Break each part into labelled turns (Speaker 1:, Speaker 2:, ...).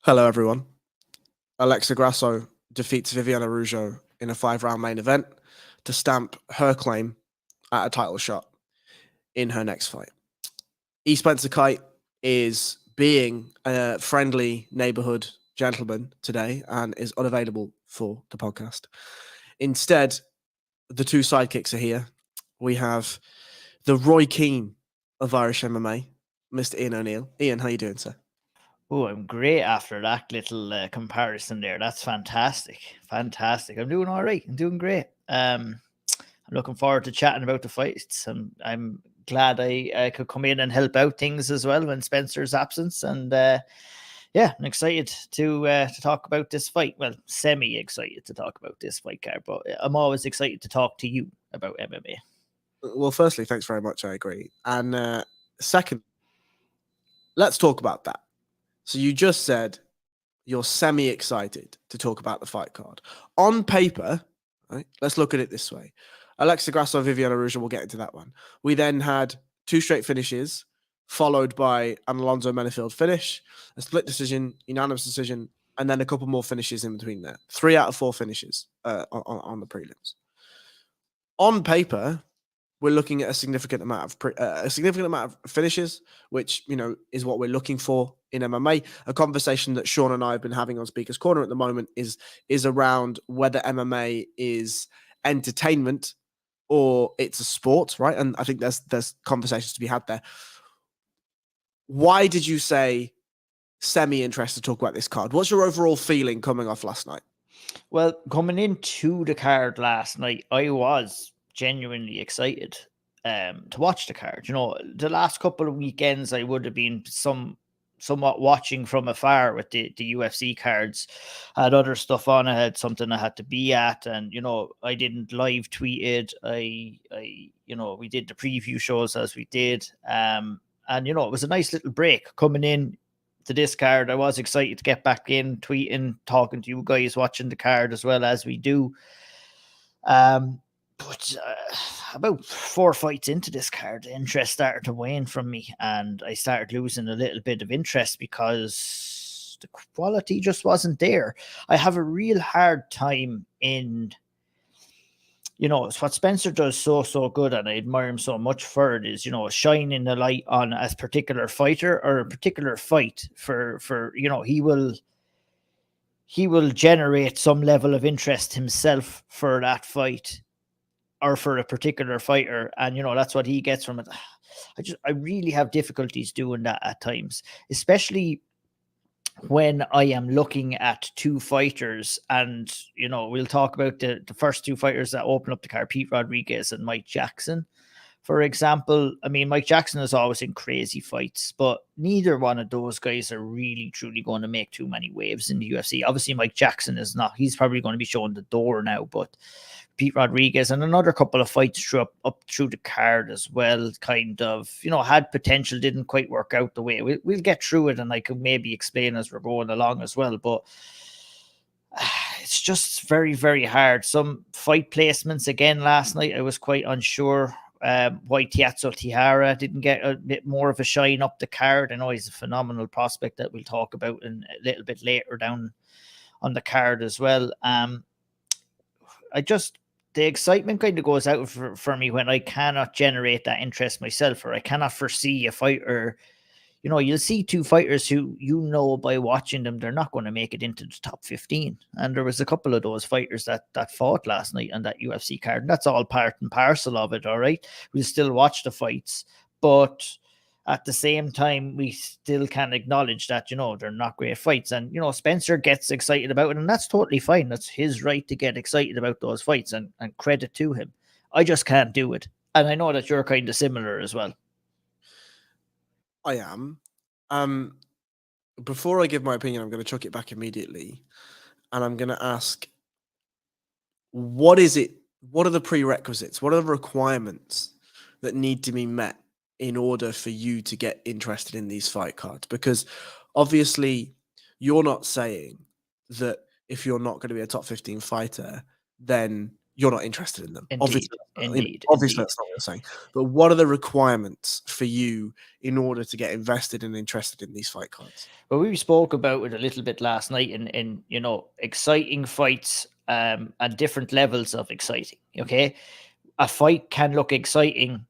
Speaker 1: Hello, everyone. Alexa Grasso defeats Viviane Araujo in a 5-round main event to stamp her claim at a title shot in her next fight. E. Spencer Kite is being a friendly neighborhood gentleman today and is unavailable for the podcast. Instead, the two sidekicks are here. We have the Roy Keane of Irish MMA, Mr. Ian O'Neill. Ian, how you doing, sir?
Speaker 2: Oh, I'm great after that little comparison there. That's fantastic. Fantastic. I'm doing all right. I'm doing great. I'm looking forward to chatting about the fights. I'm glad I could come in and help out things as well when Spencer's absence. And yeah, I'm excited to talk about this fight. Well, semi-excited to talk about this fight, Car, but I'm always excited to talk to you about MMA.
Speaker 1: Well, firstly, thanks very much. I agree. And second, let's talk about that. So you just said you're semi-excited to talk about the fight card. On paper, right, let's look at it this way. Alexa Grasso, Viviane Araujo, we'll get into that one. We then had 2 straight finishes, followed by an Alonzo Menafield finish, a split decision, unanimous decision, and then a couple more finishes in between there. 3 out of 4 finishes on the prelims. On paper, we're looking at a significant amount of finishes, which is what we're looking for in MMA. A conversation that Sean and I have been having on Speaker's Corner at the moment is around whether MMA is entertainment or it's a sport, right? And I think there's conversations to be had there. Why did you say semi-interested to talk about this card? What's your overall feeling coming off last night?
Speaker 2: Well, coming into the card last night, I was genuinely excited to watch the card. The last couple of weekends, I would have been somewhat watching from afar with the UFC cards. I had other stuff on. I had something I had to be at, and I didn't live tweeted. I we did the preview shows as we did, and it was a nice little break coming in to this card. I was excited to get back in, tweeting, talking to you guys, watching the card as well as we do. But about 4 fights into this card, the interest started to wane from me, and I started losing a little bit of interest because the quality just wasn't there. I have a real hard time in it's what Spencer does so good, and I admire him so much for it, is, shining the light on a particular fighter or a particular fight for he will generate some level of interest himself for that fight or for a particular fighter, and that's what he gets from it. I really have difficulties doing that at times, especially when I am looking at 2 fighters, and we'll talk about the first 2 fighters that open up the card, Pete Rodriguez and Mike Jackson, for example. I mean, Mike Jackson is always in crazy fights, but neither one of those guys are really truly going to make too many waves in the UFC. Obviously, Mike Jackson is not. He's probably going to be showing the door now, but Pete Rodriguez and another couple of fights up through the card as well, kind of, had potential, didn't quite work out the way. We'll get through it, and I could maybe explain as we're going along as well, but it's just very, very hard. Some fight placements again last night, I was quite unsure why Tayara didn't get a bit more of a shine up the card. I know he's a phenomenal prospect that we'll talk about in a little bit later down on the card as well. The excitement kind of goes out for me when I cannot generate that interest myself, or I cannot foresee a fighter. You'll see 2 fighters who, by watching them, they're not going to make it into the top 15. And there was a couple of those fighters that fought last night on that UFC card. And that's all part and parcel of it, all right? We'll still watch the fights, but at the same time, we still can acknowledge that, they're not great fights. And, Spencer gets excited about it, and that's totally fine. That's his right to get excited about those fights, and credit to him. I just can't do it. And I know that you're kind of similar as well.
Speaker 1: I am. Before I give my opinion, I'm going to chuck it back immediately, and I'm going to ask, what is it? What are the prerequisites? What are the requirements that need to be met in order for you to get interested in these fight cards? Because obviously, you're not saying that if you're not going to be a top 15 fighter, then you're not interested in them.
Speaker 2: Indeed.
Speaker 1: Obviously that's not what you're saying. But what are the requirements for you in order to get invested and interested in these fight cards?
Speaker 2: Well, we spoke about it a little bit last night in exciting fights and different levels of exciting. Okay, a fight can look exciting,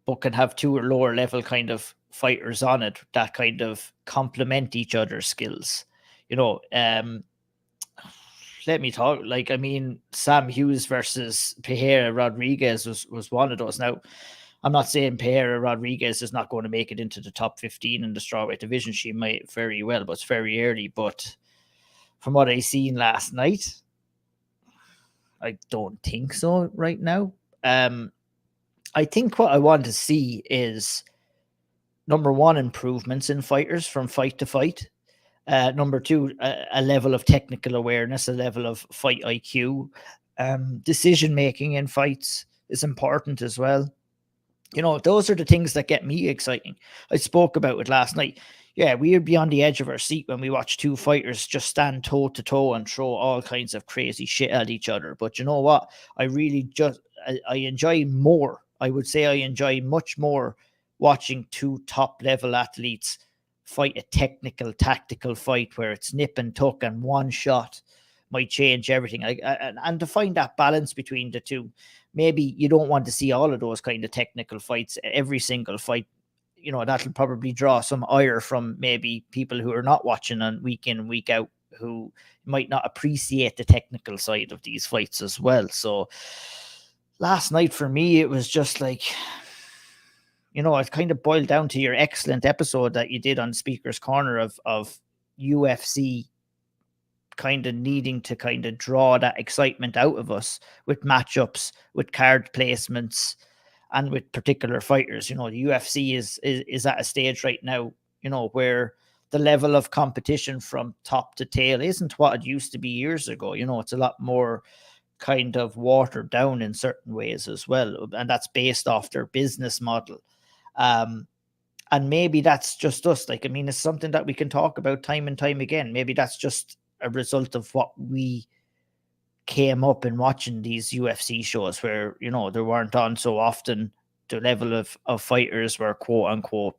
Speaker 2: but can have 2 or lower level kind of fighters on it that kind of complement each other's skills. Let me talk. Like, I mean, Sam Hughes versus Pereira Rodriguez was one of those. Now, I'm not saying Pereira Rodriguez is not going to make it into the top 15 in the strawweight division. She might very well, but it's very early. But from what I seen last night, I don't think so right now. I think what I want to see is, number one, improvements in fighters from fight to fight. Number two, a level of technical awareness, a level of fight IQ. Decision making in fights is important as well. Those are the things that get me exciting. I spoke about it last night. Yeah, we would be on the edge of our seat when we watch 2 fighters just stand toe to toe and throw all kinds of crazy shit at each other. But you know what? I enjoy more. I would say I enjoy much more watching 2 top level athletes fight a technical, tactical fight where it's nip and tuck and one shot might change everything. And to find that balance between the two, maybe you don't want to see all of those kind of technical fights, every single fight. That'll probably draw some ire from maybe people who are not watching on week in and week out, who might not appreciate the technical side of these fights as well. So last night for me, it was just like, it kind of boiled down to your excellent episode that you did on Speaker's Corner of UFC kind of needing to kind of draw that excitement out of us with matchups, with card placements, and with particular fighters. The UFC is at a stage right now, where the level of competition from top to tail isn't what it used to be years ago. It's a lot more kind of watered down in certain ways as well. And that's based off their business model. And maybe that's just us. Like, I mean, it's something that we can talk about time and time again. Maybe that's just a result of what we came up in watching these UFC shows where, they weren't on so often. The level of fighters were quote unquote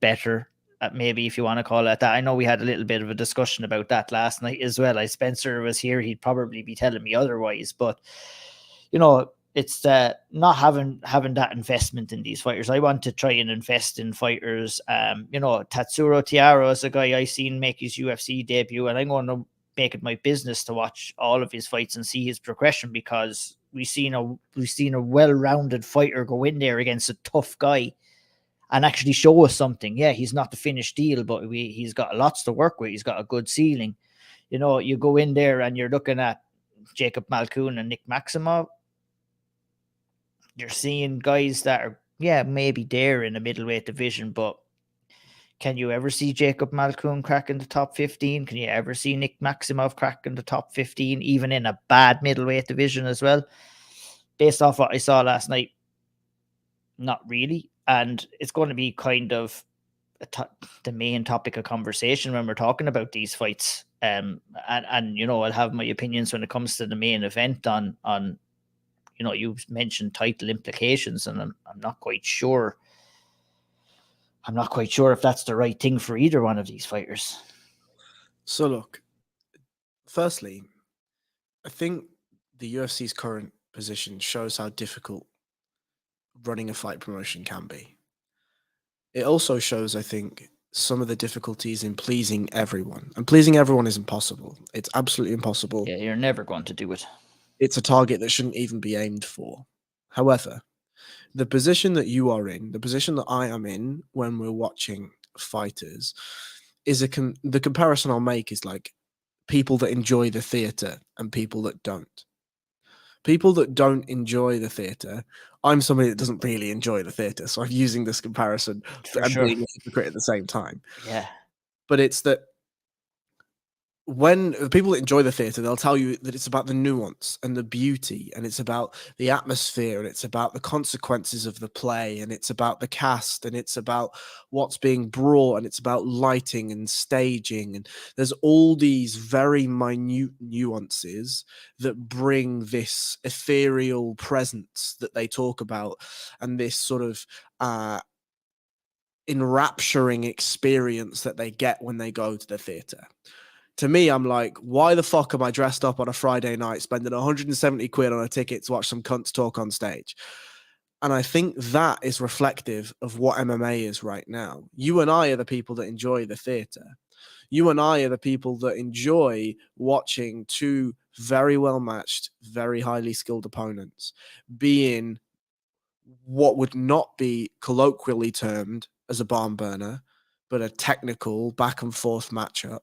Speaker 2: better, maybe, if you want to call it that. I know we had a little bit of a discussion about that last night as well. Spencer was here. He'd probably be telling me otherwise, but it's not having that investment in these fighters. I want to try and invest in fighters. Tatsuro Tayara is a guy I seen make his UFC debut, and I'm going to make it my business to watch all of his fights and see his progression, because we've seen a well-rounded fighter go in there against a tough guy and actually show us something. Yeah, he's not the finished deal, but he's got lots to work with. He's got a good ceiling. You go in there and you're looking at Jacob Malkoun and Nick Maximov. You're seeing guys that are, maybe there in the middleweight division, but can you ever see Jacob Malkoun crack in the top 15? Can you ever see Nick Maximov crack in the top 15, even in a bad middleweight division as well? Based off what I saw last night, not really. And it's going to be kind of the main topic of conversation when we're talking about these fights. And I'll have my opinions when it comes to the main event on you mentioned title implications, and I'm not quite sure. I'm not quite sure if that's the right thing for either one of these fighters.
Speaker 1: So look, firstly, I think the UFC's current position shows how difficult running a fight promotion can be. It also shows, I think, some of the difficulties in pleasing everyone. And pleasing everyone is impossible. It's absolutely impossible.
Speaker 2: Yeah, you're never going to do it.
Speaker 1: It's a target that shouldn't even be aimed for. However, the position that you are in, the position that I am in when we're watching fighters, is the comparison I'll make is like people that enjoy the theatre and people that don't. People that don't enjoy the theatre, I'm somebody that doesn't really enjoy the theatre, so I'm using this comparison and being a hypocrite at the same time.
Speaker 2: Yeah.
Speaker 1: But it's that when the people that enjoy the theatre, they'll tell you that it's about the nuance and the beauty, and it's about the atmosphere, and it's about the consequences of the play, and it's about the cast, and it's about what's being brought, and it's about lighting and staging, and there's all these very minute nuances that bring this ethereal presence that they talk about, and this sort of enrapturing experience that they get when they go to the theatre. To me, I'm like, why the fuck am I dressed up on a Friday night spending 170 quid on a ticket to watch some cunts talk on stage? And I think that is reflective of what MMA is right now. You and I are the people that enjoy the theatre. You and I are the people that enjoy watching two very well matched, very highly skilled opponents being what would not be colloquially termed as a barn burner, but a technical back and forth matchup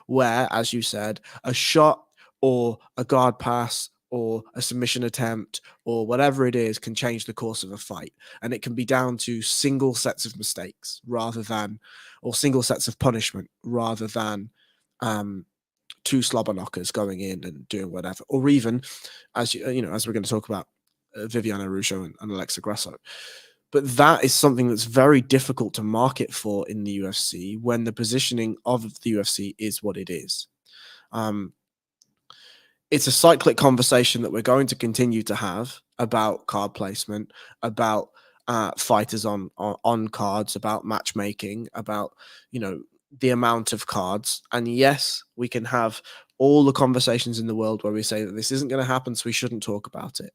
Speaker 1: where, as you said, a shot or a guard pass or a submission attempt or whatever it is can change the course of a fight. And it can be down to single sets of mistakes rather than, or single sets of punishment rather than two slobber knockers going in and doing whatever. Or even, as you know, as we're going to talk about, Viviane Araujo and Alexa Grasso. But that is something that's very difficult to market for in the UFC when the positioning of the UFC is what it is. It's a cyclic conversation that we're going to continue to have about card placement, about fighters on cards, about matchmaking, about, you know, the amount of cards. And yes, we can have all the conversations in the world where we say that this isn't going to happen, so we shouldn't talk about it.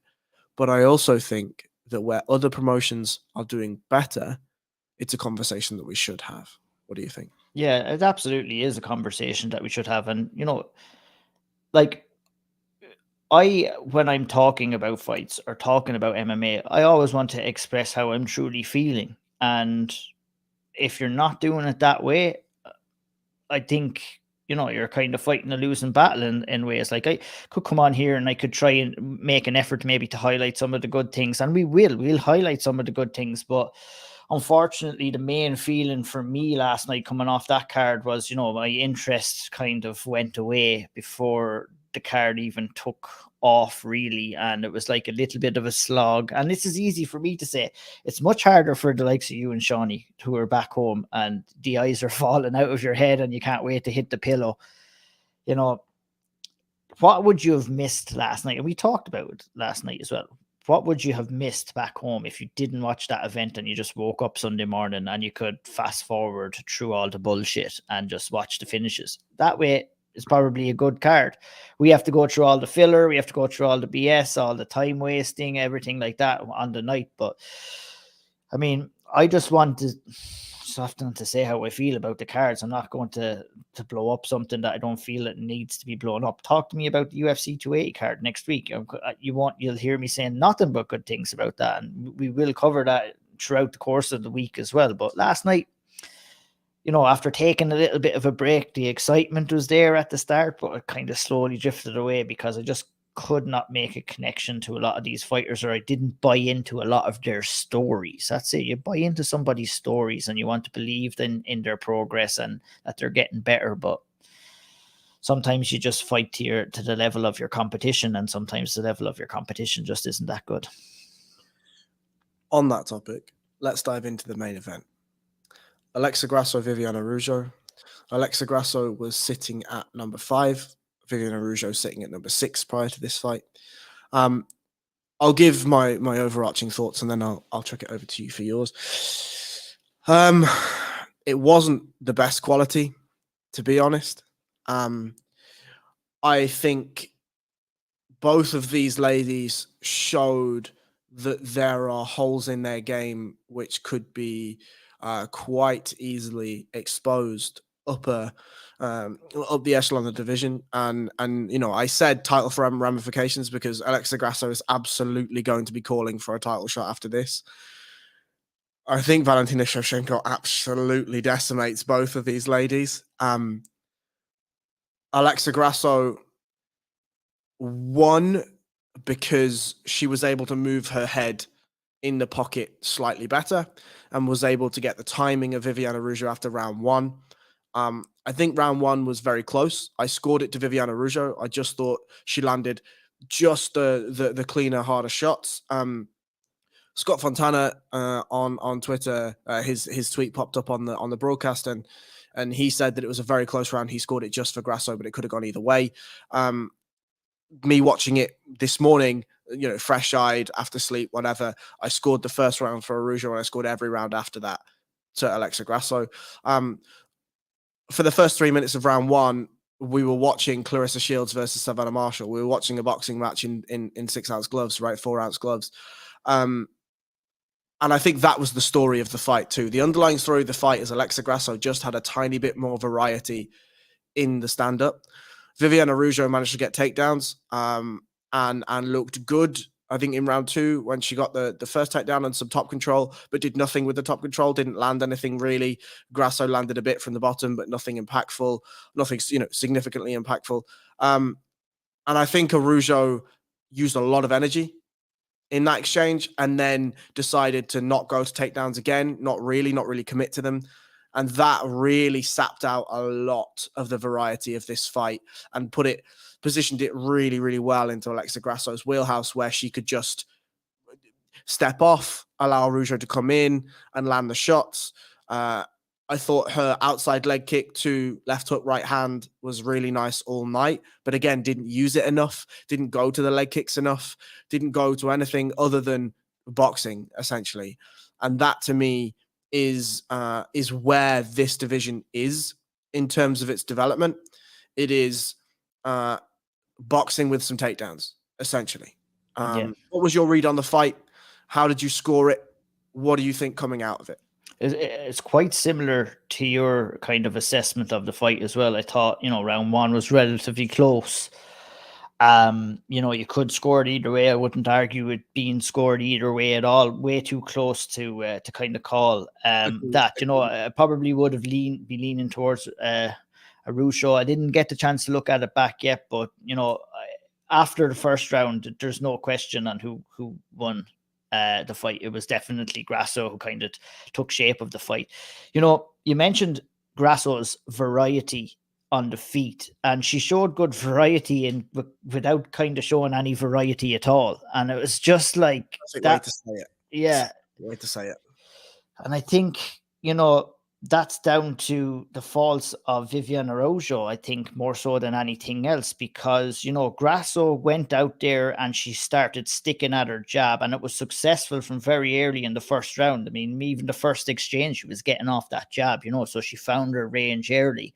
Speaker 1: But I also think that where other promotions are doing better, it's a conversation that we should have. What do you think?
Speaker 2: Yeah, it absolutely is a conversation that we should have. And, you know, like, when I'm talking about fights or talking about MMA, I always want to express how I'm truly feeling. And if you're not doing it that way, I think, you know, you're kind of fighting a losing battle in ways. Like, I could come on here and I could try and make an effort maybe to highlight some of the good things, and we'll highlight some of the good things. But unfortunately, the main feeling for me last night coming off that card was, you know, my interest kind of went away before the card even took off, really. And it was like a little bit of a slog. And this is easy for me to say. It's much harder for the likes of you and Shawnee, who are back home and the eyes are falling out of your head and you can't wait to hit the pillow. You know, what would you have missed last night? And we talked about it last night as well. What would you have missed back home if you didn't watch that event and you just woke up Sunday morning and you could fast forward through all the bullshit and just watch the finishes? That way, it's probably a good card. We have to go through all the filler, we have to go through all the BS, all the time wasting, everything like that on the night. But I mean, I just want to often to say how I feel about the cards. I'm not going to blow up something that I don't feel it needs to be blown up. Talk to me about the UFC 280 card next week. You'll hear me saying nothing but good things about that, and we will cover that throughout the course of the week as well. But last night, you know, after taking a little bit of a break, the excitement was there at the start, but it kind of slowly drifted away because I just could not make a connection to a lot of these fighters, or I didn't buy into a lot of their stories. That's it. You buy into somebody's stories and you want to believe in their progress and that they're getting better, but sometimes you just fight to the level of your competition, and sometimes the level of your competition just isn't that good.
Speaker 1: On that topic, let's dive into the main event. Alexa Grasso, Viviane Araujo. Alexa Grasso was sitting at number 5. Viviane Araujo sitting at number 6 prior to this fight. I'll give my overarching thoughts and then I'll chuck it over to you for yours. It wasn't the best quality, to be honest. I think both of these ladies showed that there are holes in their game which could be quite easily exposed up the echelon of the division. And you know, I said title for ramifications because Alexa Grasso is absolutely going to be calling for a title shot after this. I think Valentina Shevchenko absolutely decimates both of these ladies. Alexa Grasso won because she was able to move her head in the pocket slightly better and was able to get the timing of Viviane Araujo after round 1. I think round one was very close. I scored it to Viviane Araujo. I just thought she landed just the cleaner, harder shots. Scott Fontana on Twitter, his tweet popped up on the broadcast, and he said that it was a very close round. He scored it just for Grasso, but it could have gone either way. Me watching it this morning, fresh-eyed, after sleep, whatever, I scored the first round for Araujo, and I scored every round after that to Alexa Grasso. For the first 3 minutes of round one, we were watching Clarissa Shields versus Savannah Marshall. We were watching a boxing match in 6-ounce gloves, right? 4-ounce gloves. And I think that was the story of the fight too. The underlying story of the fight is Alexa Grasso just had a tiny bit more variety in the stand-up. Viviane Araujo managed to get takedowns and looked good, I think, in round two when she got the first takedown and some top control, but did nothing with the top control, didn't land anything really. Grasso landed a bit from the bottom, but nothing impactful, nothing significantly impactful. And I think Araujo used a lot of energy in that exchange and then decided to not go to takedowns again, not really commit to them. And that really sapped out a lot of the variety of this fight and positioned it really, really well into Alexa Grasso's wheelhouse, where she could just step off, allow Araujo to come in and land the shots. I thought her outside leg kick to left hook, right hand was really nice all night, but again, didn't use it enough, didn't go to the leg kicks enough, didn't go to anything other than boxing, essentially. And that to me is where this division is in terms of its development. It is boxing with some takedowns, essentially. What was your read on the fight? How did you score it? What do you think coming out of it?
Speaker 2: It's quite similar to your kind of assessment of the fight as well. I thought, round one was relatively close. You could score it either way. I wouldn't argue it being scored either way at all. Way too close to kind of call that. I probably would have be leaning towards Araujo. I didn't get the chance to look at it back yet, but after the first round, there's no question on who won the fight. It was definitely Grasso who kind of took shape of the fight. You mentioned Grasso's variety on the feet, and she showed good variety without kind of showing any variety at all. And it was just like that.
Speaker 1: Way to say it.
Speaker 2: Yeah.
Speaker 1: Way to say it.
Speaker 2: And I think, that's down to the faults of Viviane Araujo, I think, more so than anything else, because, Grasso went out there and she started sticking at her jab, and it was successful from very early in the first round. I mean, even the first exchange, she was getting off that jab, so she found her range early.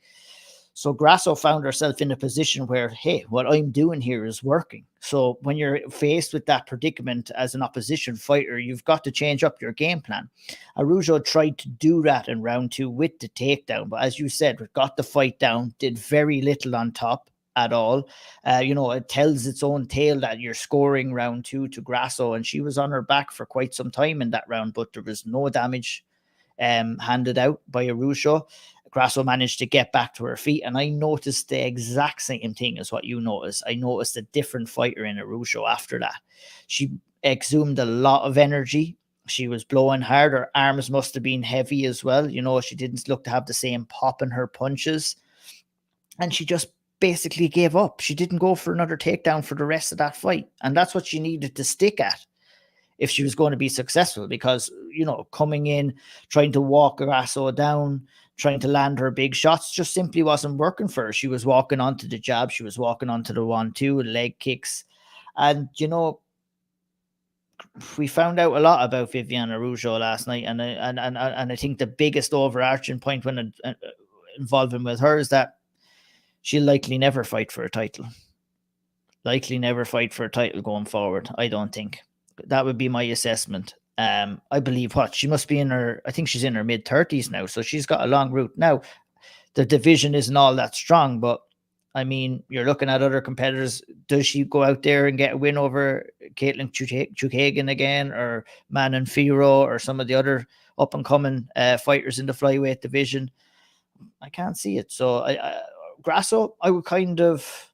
Speaker 2: So Grasso found herself in a position where, hey, what I'm doing here is working. So when you're faced with that predicament as an opposition fighter, you've got to change up your game plan. Araujo tried to do that in round two with the takedown, but as you said, got the fight down, did very little on top at all. It tells its own tale that you're scoring round two to Grasso, and she was on her back for quite some time in that round, but there was no damage handed out by Araujo. Grasso managed to get back to her feet, and I noticed the exact same thing as what you noticed. I noticed a different fighter in Araujo after that. She exhumed a lot of energy. She was blowing hard. Her arms must have been heavy as well. She didn't look to have the same pop in her punches. And she just basically gave up. She didn't go for another takedown for the rest of that fight. And that's what she needed to stick at if she was going to be successful, because, coming in, trying to walk Grasso down, trying to land her big shots just simply wasn't working for her. She was walking onto the jab. She was walking onto the 1-2 leg kicks. And, we found out a lot about Viviane Araujo last night. And I think the biggest overarching point when involving with her is that she'll likely never fight for a title. Likely never fight for a title going forward, I don't think. That would be my assessment. I believe she must be I think she's in her mid-30s now, so she's got a long route. Now, the division isn't all that strong, but I mean, you're looking at other competitors. Does she go out there and get a win over Caitlin Chookagian again, or Manon Fiorot, or some of the other up-and-coming fighters in the flyweight division? I can't see it. So Grasso, I would kind of...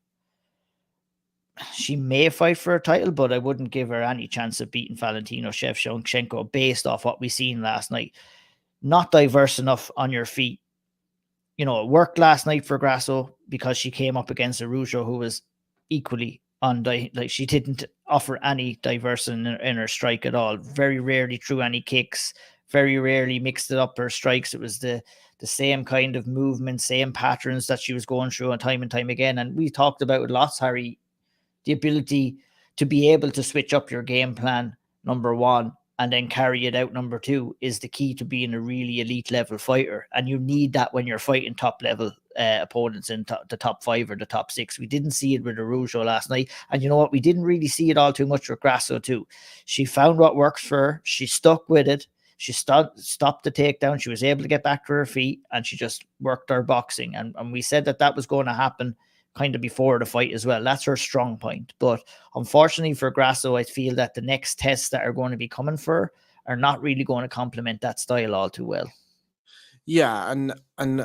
Speaker 2: She may fight for a title, but I wouldn't give her any chance of beating Valentina Shevchenko based off what we seen last night. Not diverse enough on your feet. you know, it worked last night for Grasso because she came up against Araujo, who was equally like she didn't offer any diversion in her strike at all. Very rarely threw any kicks, very rarely mixed it up her strikes. It was the same kind of movement, same patterns that she was going through time and time again. And we talked about it lots, Harry, the ability to be able to switch up your game plan, number one, and then carry it out, number two, is the key to being a really elite level fighter. And you need that when you're fighting top level opponents in the top 5 or the top 6. We didn't see it with Araujo last night. And you know what? We didn't really see it all too much with Grasso too. She found what works for her. She stuck with it. She stopped the takedown. She was able to get back to her feet, and she just worked her boxing. And we said that was going to happen kind of before the fight as well. That's her strong point. But unfortunately for Grasso, I feel that the next tests that are going to be coming for her are not really going to complement that style all too well.
Speaker 1: Yeah, and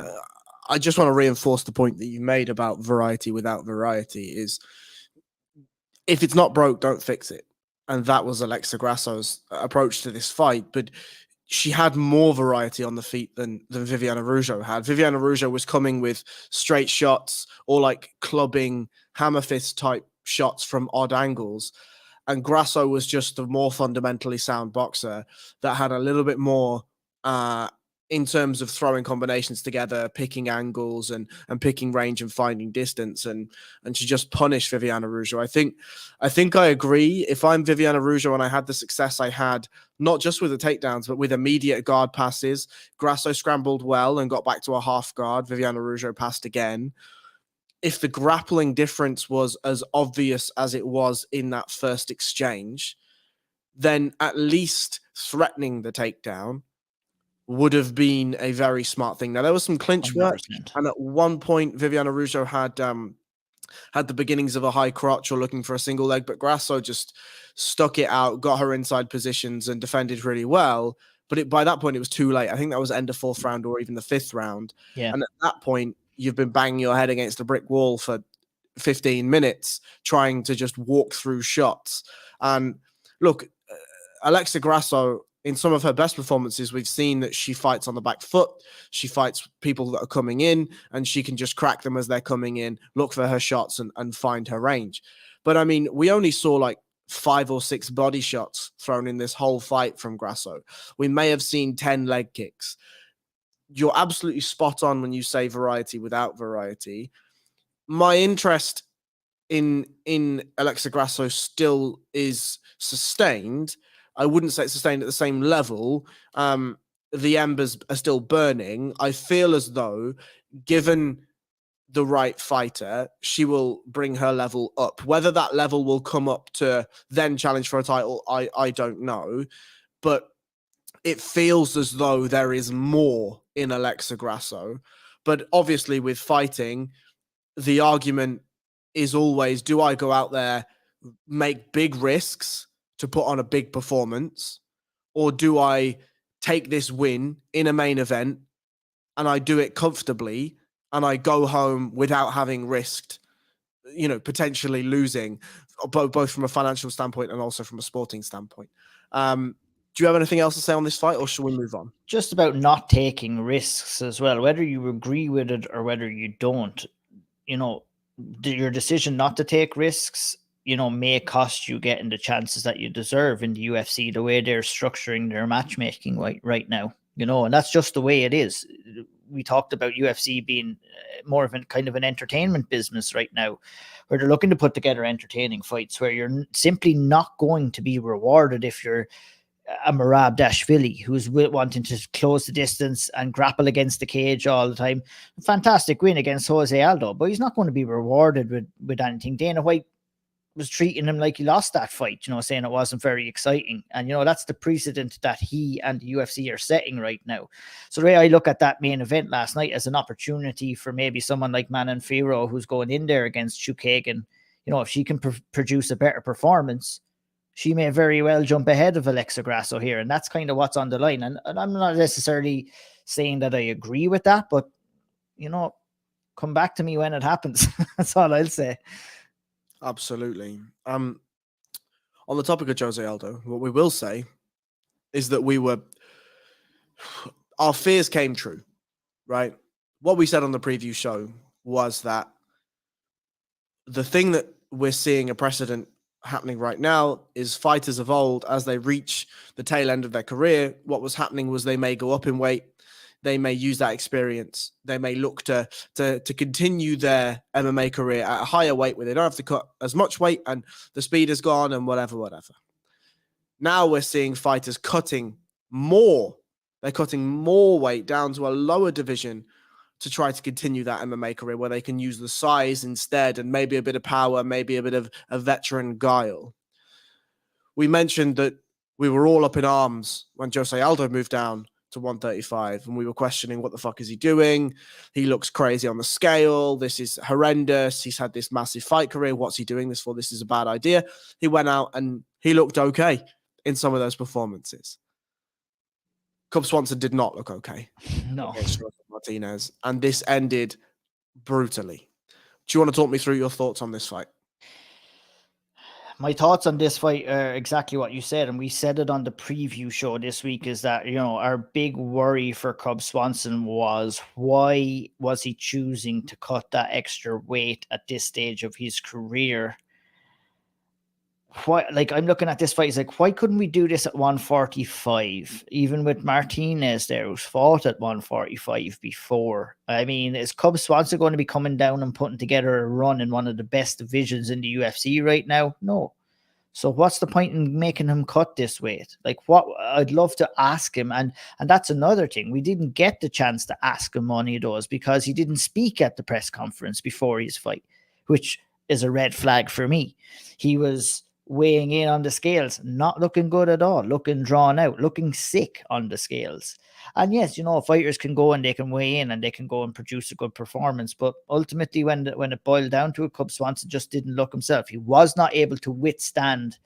Speaker 1: I just want to reinforce the point that you made about variety without variety is if it's not broke, don't fix it. And that was Alexa Grasso's approach to this fight. But she had more variety on the feet than Viviane Araujo had. Viviane Araujo was coming with straight shots or like clubbing hammer fist type shots from odd angles. And Grasso was just a more fundamentally sound boxer that had a little bit more in terms of throwing combinations together, picking angles and picking range and finding distance. And she just punished Viviane Araujo. I think I agree. If I'm Viviane Araujo and I had the success I had, not just with the takedowns, but with immediate guard passes, Grasso scrambled well and got back to a half guard. Viviane Araujo passed again. If the grappling difference was as obvious as it was in that first exchange, then at least threatening the takedown would have been a very smart thing. Now, there was some clinch
Speaker 2: 100%.
Speaker 1: work, and at one point, Viviane Araujo had the beginnings of a high crotch or looking for a single leg, but Grasso just stuck it out, got her inside positions, and defended really well. But by that point, it was too late. I think that was end of 4th round or even the 5th round.
Speaker 2: Yeah.
Speaker 1: And at that point, you've been banging your head against a brick wall for 15 minutes trying to just walk through shots. And look, Alexa Grasso, in some of her best performances, we've seen that she fights on the back foot. She fights people that are coming in, and she can just crack them as they're coming in, look for her shots and find her range. But I mean, we only saw like 5 or 6 body shots thrown in this whole fight from Grasso. We may have seen 10 leg kicks. You're absolutely spot on when you say variety without variety. My interest in Alexa Grasso still is sustained. I wouldn't say it's sustained at the same level. The embers are still burning. I feel as though, given the right fighter, she will bring her level up. Whether that level will come up to then challenge for a title, I don't know. But it feels as though there is more in Alexa Grasso. But obviously with fighting, the argument is always, do I go out there, make big risks to put on a big performance, or do I take this win in a main event and I do it comfortably and I go home without having risked, potentially losing, both from a financial standpoint and also from a sporting standpoint. Do you have anything else to say on this fight, or should we move on?
Speaker 2: Just about not taking risks as well, whether you agree with it or whether you don't, your decision not to take risks, may cost you getting the chances that you deserve in the UFC, the way they're structuring their matchmaking right now, and that's just the way it is. We talked about UFC being more of a kind of an entertainment business right now, where they're looking to put together entertaining fights where you're simply not going to be rewarded if you're a Merab Dashvili who's wanting to close the distance and grapple against the cage all the time. Fantastic win against Jose Aldo, but he's not going to be rewarded with anything. Dana White was treating him like he lost that fight, saying it wasn't very exciting. And, that's the precedent that he and the UFC are setting right now. So the way I look at that main event last night as an opportunity for maybe someone like Manon Fiorot, who's going in there against Chookagian, if she can produce a better performance, she may very well jump ahead of Alexa Grasso here. And that's kind of what's on the line. And I'm not necessarily saying that I agree with that, but, come back to me when it happens. That's all I'll say.
Speaker 1: Absolutely. On the topic of Jose Aldo, what we will say is that our fears came true, right? what we said on the preview show was that the thing that we're seeing a precedent happening right now is fighters of old, as they reach the tail end of their career, what was happening was they may go up in weight, they may use that experience, they may look to continue their MMA career at a higher weight where they don't have to cut as much weight and the speed is gone and whatever. Now we're seeing fighters cutting more. They're cutting more weight down to a lower division to try to continue that MMA career where they can use the size instead and maybe a bit of power, maybe a bit of a veteran guile. We mentioned that we were all up in arms when Jose Aldo moved down to 135 and we were questioning what the fuck is he doing? He looks crazy on the scale. This is horrendous. He's had this massive fight career. What's he doing this for? This is a bad idea. He went out and he looked okay in some of those performances. Cub Swanson did not look okay.
Speaker 2: No.
Speaker 1: Martinez, and this ended brutally. Do you want to talk me through your thoughts on this fight?
Speaker 2: My thoughts on this fight are exactly what you said, and we said it on the preview show this week, is that, our big worry for Cub Swanson was, why was he choosing to cut that extra weight at this stage of his career? Why, I'm looking at this fight, it's like, why couldn't we do this at 145? Even with Martinez there, who's fought at 145 before. I mean, is Cub Swanson going to be coming down and putting together a run in one of the best divisions in the UFC right now? No. So what's the point in making him cut this weight? What I'd love to ask him, and that's another thing. We didn't get the chance to ask him on any of those because he didn't speak at the press conference before his fight, which is a red flag for me. He was weighing in on the scales, not looking good at all, looking drawn out, looking sick on the scales. And yes, fighters can go and they can weigh in and they can go and produce a good performance. But ultimately, when it boiled down to it, Cub Swanson just didn't look himself. He was not able to withstand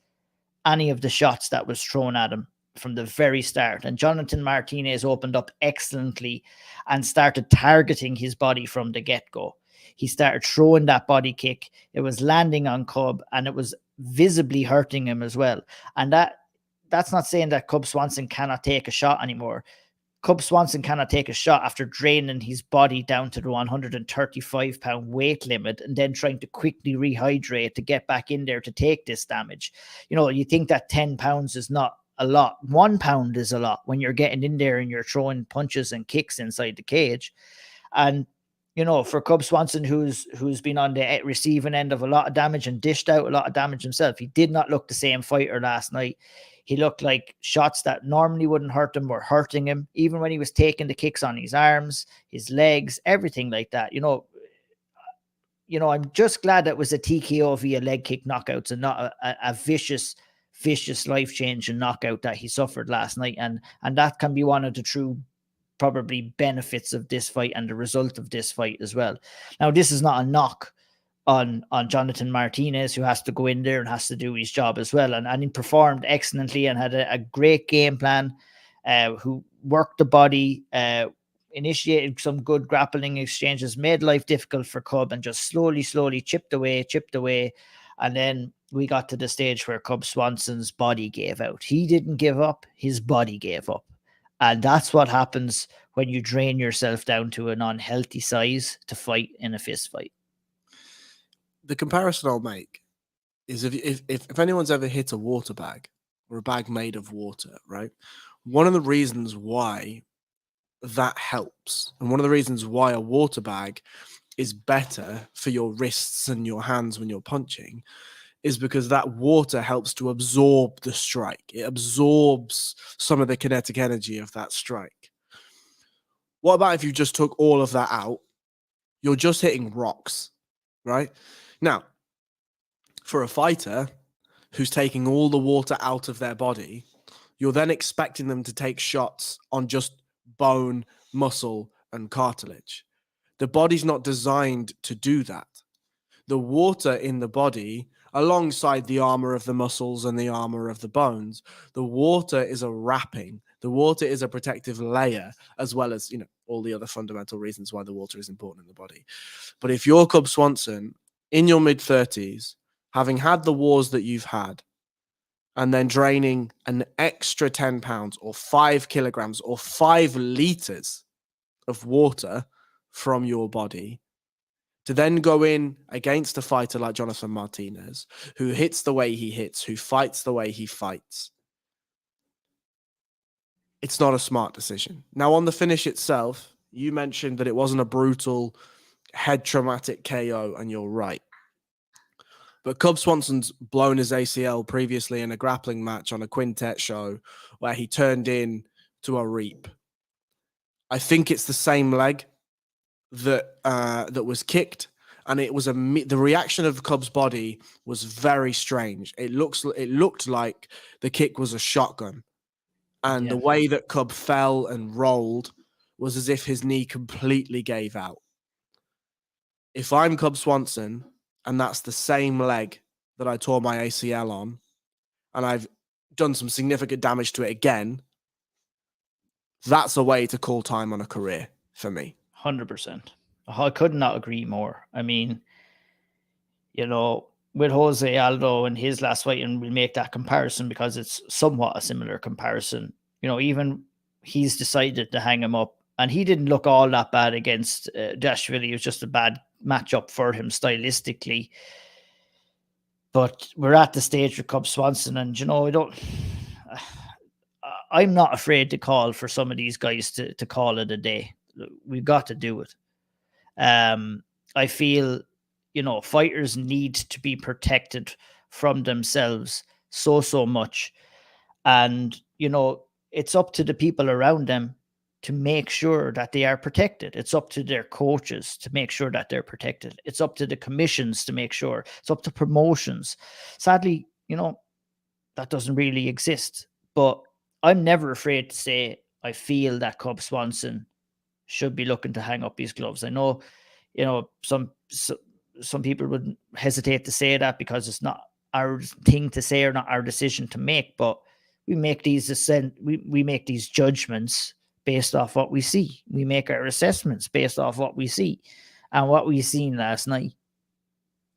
Speaker 2: any of the shots that was thrown at him from the very start. And Jonathan Martinez opened up excellently and started targeting his body from the get-go. He started throwing that body kick. It was landing on Cub and it was visibly hurting him as well. And that's not saying that Cub Swanson cannot take a shot anymore. Cub Swanson cannot take a shot after draining his body down to the 135-pound weight limit and then trying to quickly rehydrate to get back in there to take this damage. You think that 10 pounds is not a lot. 1 pound is a lot when you're getting in there and you're throwing punches and kicks inside the cage. And for Cub Swanson, who's been on the receiving end of a lot of damage and dished out a lot of damage himself, he did not look the same fighter last night. He looked like shots that normally wouldn't hurt him were hurting him, even when he was taking the kicks on his arms, his legs, everything like that. I'm just glad that it was a TKO via leg kick knockouts and not a vicious life-changing knockout that he suffered last night. And that can be one of the true probably benefits of this fight and the result of this fight as well. Now, this is not a knock on Jonathan Martinez, who has to go in there and has to do his job as well. And he performed excellently and had a great game plan, who worked the body, initiated some good grappling exchanges, made life difficult for Cub and just slowly chipped away. And then we got to the stage where Cub Swanson's body gave out. He didn't give up, his body gave up. And that's what happens when you drain yourself down to an unhealthy size to fight in a fist fight.
Speaker 1: The comparison I'll make is if anyone's ever hit a water bag or a bag made of water, right? One of the reasons why that helps, and one of the reasons why a water bag is better for your wrists and your hands when you're punching, is because that water helps to absorb the strike. It absorbs some of the kinetic energy of that strike. What about if you just took all of that out? You're just hitting rocks, right? Now, for a fighter who's taking all the water out of their body, you're then expecting them to take shots on just bone, muscle, and cartilage. The body's not designed to do that. The water in the body, alongside the armor of the muscles and the armor of the bones, the water is a wrapping. The water is a protective layer, as well as, all the other fundamental reasons why the water is important in the body. But if you're Cub Swanson in your mid-30s, having had the wars that you've had, and then draining an extra 10 pounds or 5 kilograms or 5 liters of water from your body, to then go in against a fighter like Jonathan Martinez, who hits the way he hits, who fights the way he fights, it's not a smart decision. Now, on the finish itself, you mentioned that it wasn't a brutal head traumatic KO, and you're right. But Cub Swanson's blown his ACL previously in a grappling match on a quintet show where he turned in to a reap. I think it's the same leg that was kicked, and it was the reaction of Cub's body was very strange. It looked like the kick was a shotgun, and the way that Cub fell and rolled was as if his knee completely gave out. If I'm Cub Swanson and that's the same leg that I tore my ACL on, and I've done some significant damage to it again, that's a way to call time on a career for me.
Speaker 2: 100%. I could not agree more. I mean, you know, with Jose Aldo and his last fight, and we'll make that comparison because it's somewhat a similar comparison. You know, even he's decided to hang him up, and he didn't look all that bad against Dashvili. It was just a bad matchup for him stylistically. But we're at the stage with Cub Swanson, and you know, I'm not afraid to call for some of these guys to call it a day. We've got to do it. I feel, you know, fighters need to be protected from themselves so much. And, you know, it's up to the people around them to make sure that they are protected. It's up to their coaches to make sure that they're protected. It's up to the commissions to make sure. It's up to promotions. Sadly, you know, that doesn't really exist. But I'm never afraid to say I feel that Cub Swanson should be looking to hang up his gloves. I know, you know, some people would hesitate to say that because it's not our thing to say or not our decision to make, but we make these we make these judgments based off what we see. We make our assessments based off what we see. And what we seen last night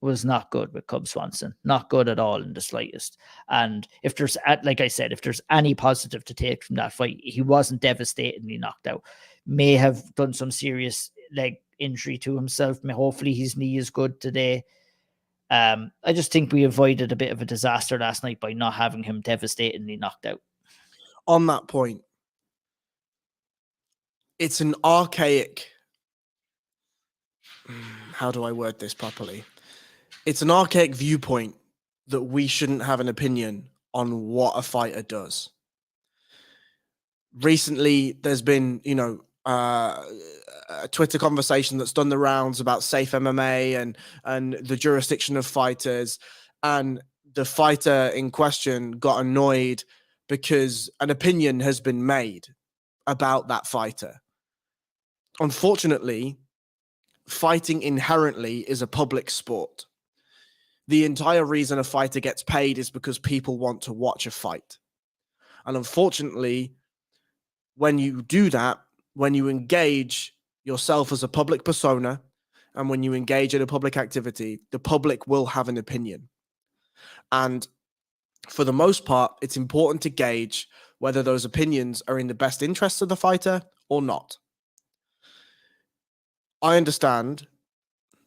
Speaker 2: was not good with Cub Swanson. Not good at all in the slightest. And if there's, like I said, if there's any positive to take from that fight, he wasn't devastatingly knocked out. May have done some serious leg injury to himself. Hopefully his knee is good today. I just think we avoided a bit of a disaster last night by not having him devastatingly knocked out.
Speaker 1: On that point, it's an archaic... How do I word this properly? It's an archaic viewpoint that we shouldn't have an opinion on what a fighter does. Recently, there's been, you know, a Twitter conversation that's done the rounds about safe MMA and the jurisdiction of fighters. And the fighter in question got annoyed because an opinion has been made about that fighter. Unfortunately, fighting inherently is a public sport. The entire reason a fighter gets paid is because people want to watch a fight. And unfortunately, when you do that, when you engage yourself as a public persona, and when you engage in a public activity, the public will have an opinion. And for the most part, it's important to gauge whether those opinions are in the best interests of the fighter or not. I understand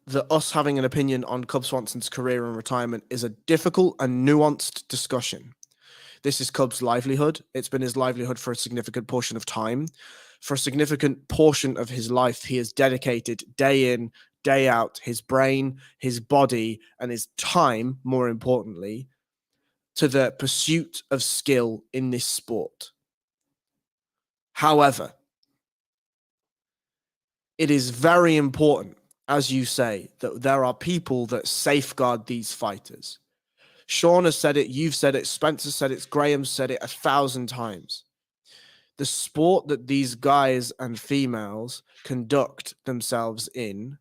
Speaker 1: that us having an opinion on Cub Swanson's career and retirement is a difficult and nuanced discussion. This is Cub's livelihood. It's been his livelihood for a significant portion of time. For a significant portion of his life, he has dedicated day in, day out, his brain, his body, and his time, more importantly, to the pursuit of skill in this sport. However, it is very important, as you say, that there are people that safeguard these fighters. Sean has said it, you've said it, Spencer said it, Graham said it 1,000 times. The sport that these guys and females conduct themselves in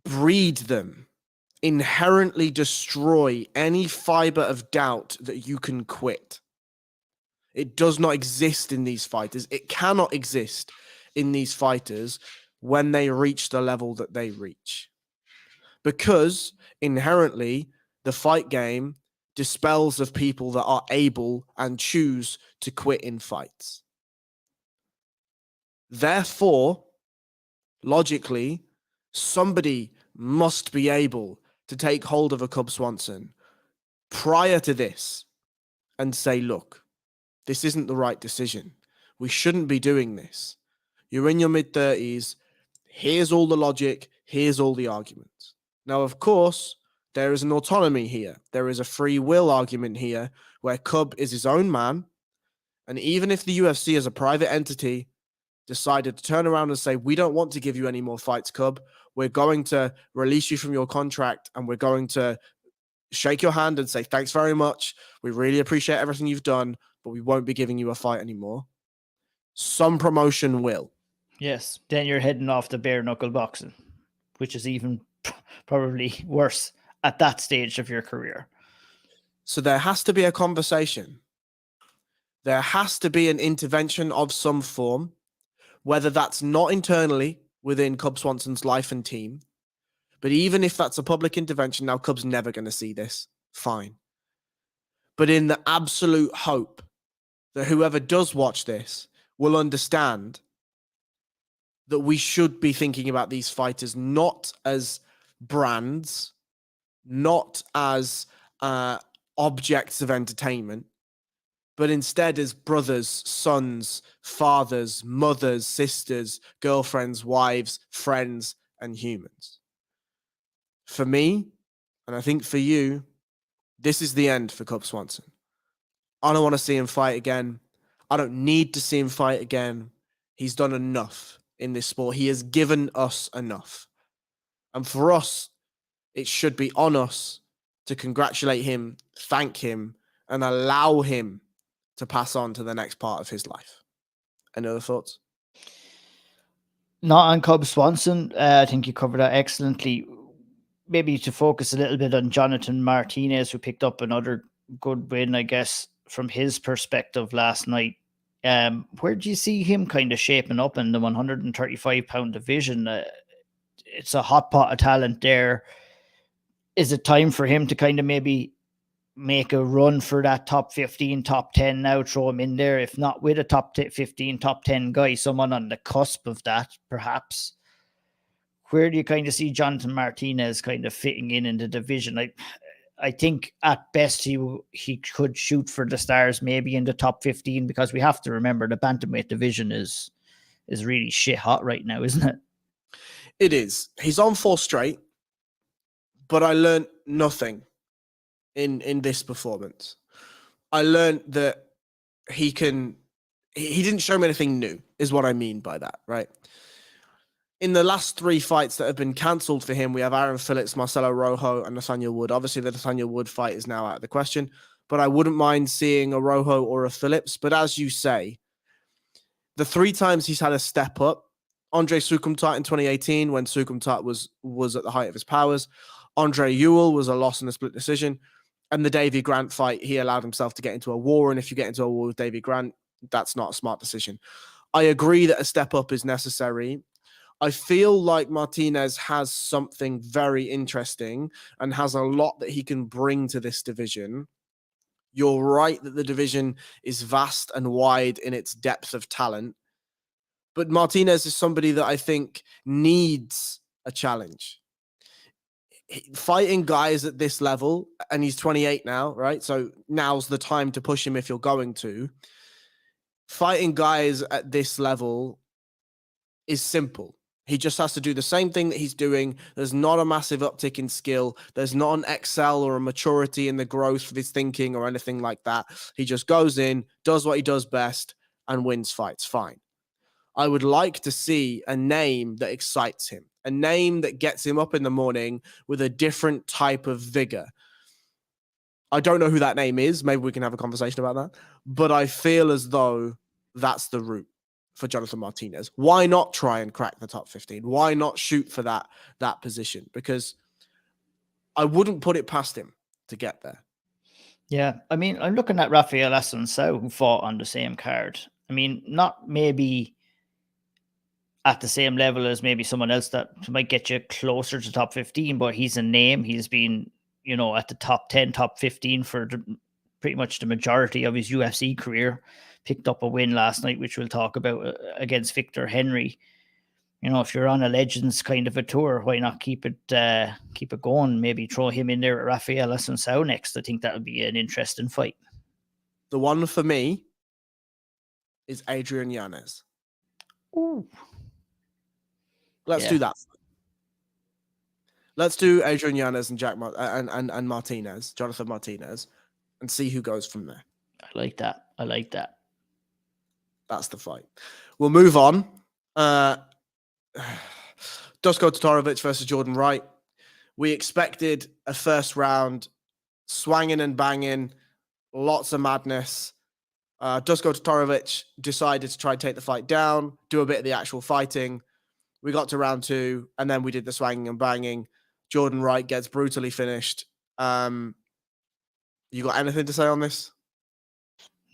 Speaker 1: breed them, inherently destroy any fiber of doubt that you can quit. It does not exist in these fighters. It cannot exist in these fighters when they reach the level that they reach. Because inherently, the fight game dispels of people that are able and choose to quit in fights. Therefore, logically, somebody must be able to take hold of a Cub Swanson prior to this and say, look, this isn't the right decision. We shouldn't be doing this. You're in your mid-30s. Here's all the logic. Here's all the arguments. Now, of course, there is an autonomy here. There is a free will argument here where Cub is his own man. And even if the UFC as a private entity decided to turn around and say, we don't want to give you any more fights, Cub, we're going to release you from your contract and we're going to shake your hand and say, thanks very much. We really appreciate everything you've done, but we won't be giving you a fight anymore. Some promotion will.
Speaker 2: Yes. Then you're heading off to bare knuckle boxing, which is even probably worse at that stage of your career.
Speaker 1: So there has to be a conversation. There has to be an intervention of some form, whether that's not internally within Cub Swanson's life and team. But even if that's a public intervention, now Cub's never going to see this. Fine. But in the absolute hope that whoever does watch this will understand that we should be thinking about these fighters not as brands, not as objects of entertainment, but instead as brothers, sons, fathers, mothers, sisters, girlfriends, wives, friends, and humans. For me, and I think for you, this is the end for Cub Swanson. I don't want to see him fight again. I don't need to see him fight again. He's done enough in this sport. He has given us enough. And for us, it should be on us to congratulate him, thank him, and allow him to pass on to the next part of his life. Any other thoughts?
Speaker 2: Not on Cub Swanson. I think you covered that excellently. Maybe to focus a little bit on Jonathan Martinez, who picked up another good win, I guess, from his perspective last night. Where do you see him kind of shaping up in the 135-pound division? It's a hot pot of talent there. Is it time for him to kind of maybe make a run for that top 15, top 10 now, throw him in there, if not with a top 15, top 10 guy, someone on the cusp of that, perhaps? Where do you kind of see Jonathan Martinez kind of fitting in the division? I think at best he could shoot for the stars, maybe in the top 15, because we have to remember the bantamweight division is really shit hot right now, isn't it?
Speaker 1: It is. He's on 4 straight, but I learned nothing in this performance. I learned that he didn't show me anything new, is what I mean by that, right? In the last 3 fights that have been cancelled for him, we have Aaron Phillips, Marcelo Araujo, and Nathaniel Wood. Obviously, the Nathaniel Wood fight is now out of the question, but I wouldn't mind seeing a Araujo or a Phillips. But as you say, the 3 times he's had a step up, Andre Sukumtat in 2018, when Sukumtat was at the height of his powers. Andre Ewell was a loss in a split decision. And the Davey Grant fight, he allowed himself to get into a war. And if you get into a war with Davey Grant, that's not a smart decision. I agree that a step up is necessary. I feel like Martinez has something very interesting and has a lot that he can bring to this division. You're right that the division is vast and wide in its depth of talent. But Martinez is somebody that I think needs a challenge. Fighting guys at this level, and he's 28 now, right? So now's the time to push him if you're going to. Fighting guys at this level is simple. He just has to do the same thing that he's doing. There's not a massive uptick in skill. There's not an excel or a maturity in the growth of his thinking or anything like that. He just goes in, does what he does best, and wins fights. Fine. I would like to see a name that excites him, a name that gets him up in the morning with a different type of vigor. I don't know who that name is. Maybe we can have a conversation about that. But I feel as though that's the route for Jonathan Martinez. Why not try and crack the top 15? Why not shoot for that position? Because I wouldn't put it past him to get there.
Speaker 2: Yeah, I mean, I'm looking at Rafael Assunção, who fought on the same card. I mean, not maybe at the same level as maybe someone else that might get you closer to top 15, but he's a name. He's been, at the top 10, top 15 for pretty much the majority of his UFC career. Picked up a win last night, which we'll talk about, against Victor Henry. if you're on a Legends kind of a tour, why not keep it going? Maybe throw him in there at Rafael Assunção next. I think that would be an interesting fight.
Speaker 1: The one for me is Adrian Yanez.
Speaker 2: Ooh.
Speaker 1: Let's do that. Let's do Adrian Yanez and and Martinez, Jonathan Martinez, and see who goes from there.
Speaker 2: I like that.
Speaker 1: That's the fight. We'll move on. Dusko Todorovic versus Jordan Wright. We expected a first round swanging and banging, lots of madness. Dusko Todorovic decided to try and take the fight down, do a bit of the actual fighting. We got to round 2, and then we did the swanging and banging. Jordan Wright gets brutally finished. You got anything to say on this?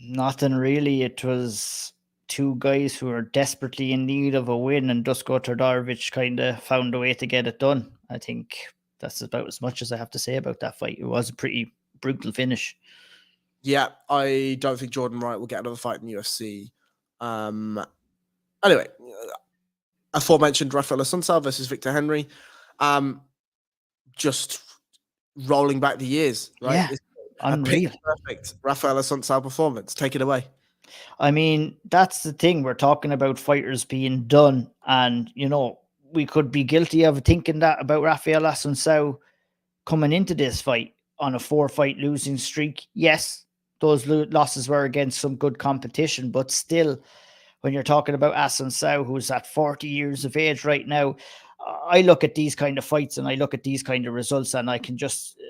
Speaker 2: Nothing really. It was two guys who are desperately in need of a win, and Dusko Todorovic kind of found a way to get it done. I think that's about as much as I have to say about that fight. It was a pretty brutal finish.
Speaker 1: Yeah, I don't think Jordan Wright will get another fight in the UFC. Anyway, aforementioned Rafael Assunção versus Victor Henry. Just rolling back the years, right?
Speaker 2: Yeah, unreal.
Speaker 1: Perfect Rafael Assunção performance. Take it away.
Speaker 2: I mean, that's the thing. We're talking about fighters being done, and we could be guilty of thinking that about Rafael Assunção coming into this fight on a 4-fight losing streak. Yes, those losses were against some good competition, but still, when you're talking about Assunção, who's at 40 years of age right now, I look at these kind of fights and I look at these kind of results, and I can just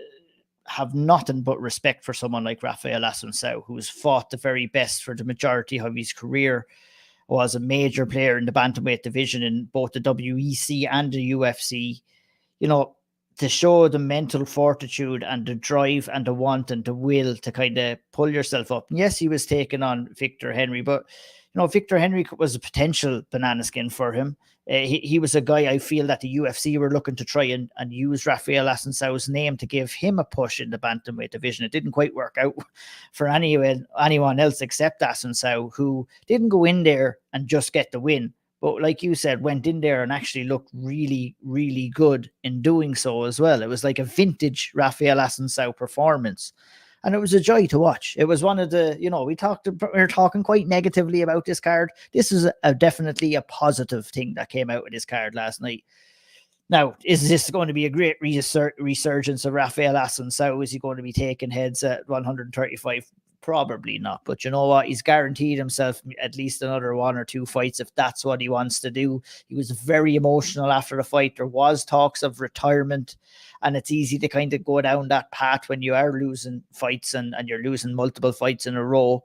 Speaker 2: have nothing but respect for someone like Rafael Assunção, who's fought the very best for the majority of his career, was a major player in the bantamweight division in both the WEC and the UFC. To show the mental fortitude and the drive and the want and the will to kind of pull yourself up. And yes, he was taking on Victor Henry, but Victor Henry was a potential banana skin for him. He was a guy I feel that the UFC were looking to try and use Rafael Assunção's name to give him a push in the bantamweight division. It didn't quite work out for anyone else except Assunção, who didn't go in there and just get the win, but like you said, went in there and actually looked really, really good in doing so as well. It was like a vintage Rafael Assunção performance. And it was a joy to watch. It was one of the, we're talking quite negatively about this card. This is definitely a positive thing that came out of this card last night. Now, is this going to be a great resurgence of Rafael Assunção? Is he going to be taking heads at 135? Probably not. But you know what? He's guaranteed himself at least another 1 or 2 fights if that's what he wants to do. He was very emotional after the fight. There was talks of retirement, and it's easy to kind of go down that path when you are losing fights and you're losing multiple fights in a row.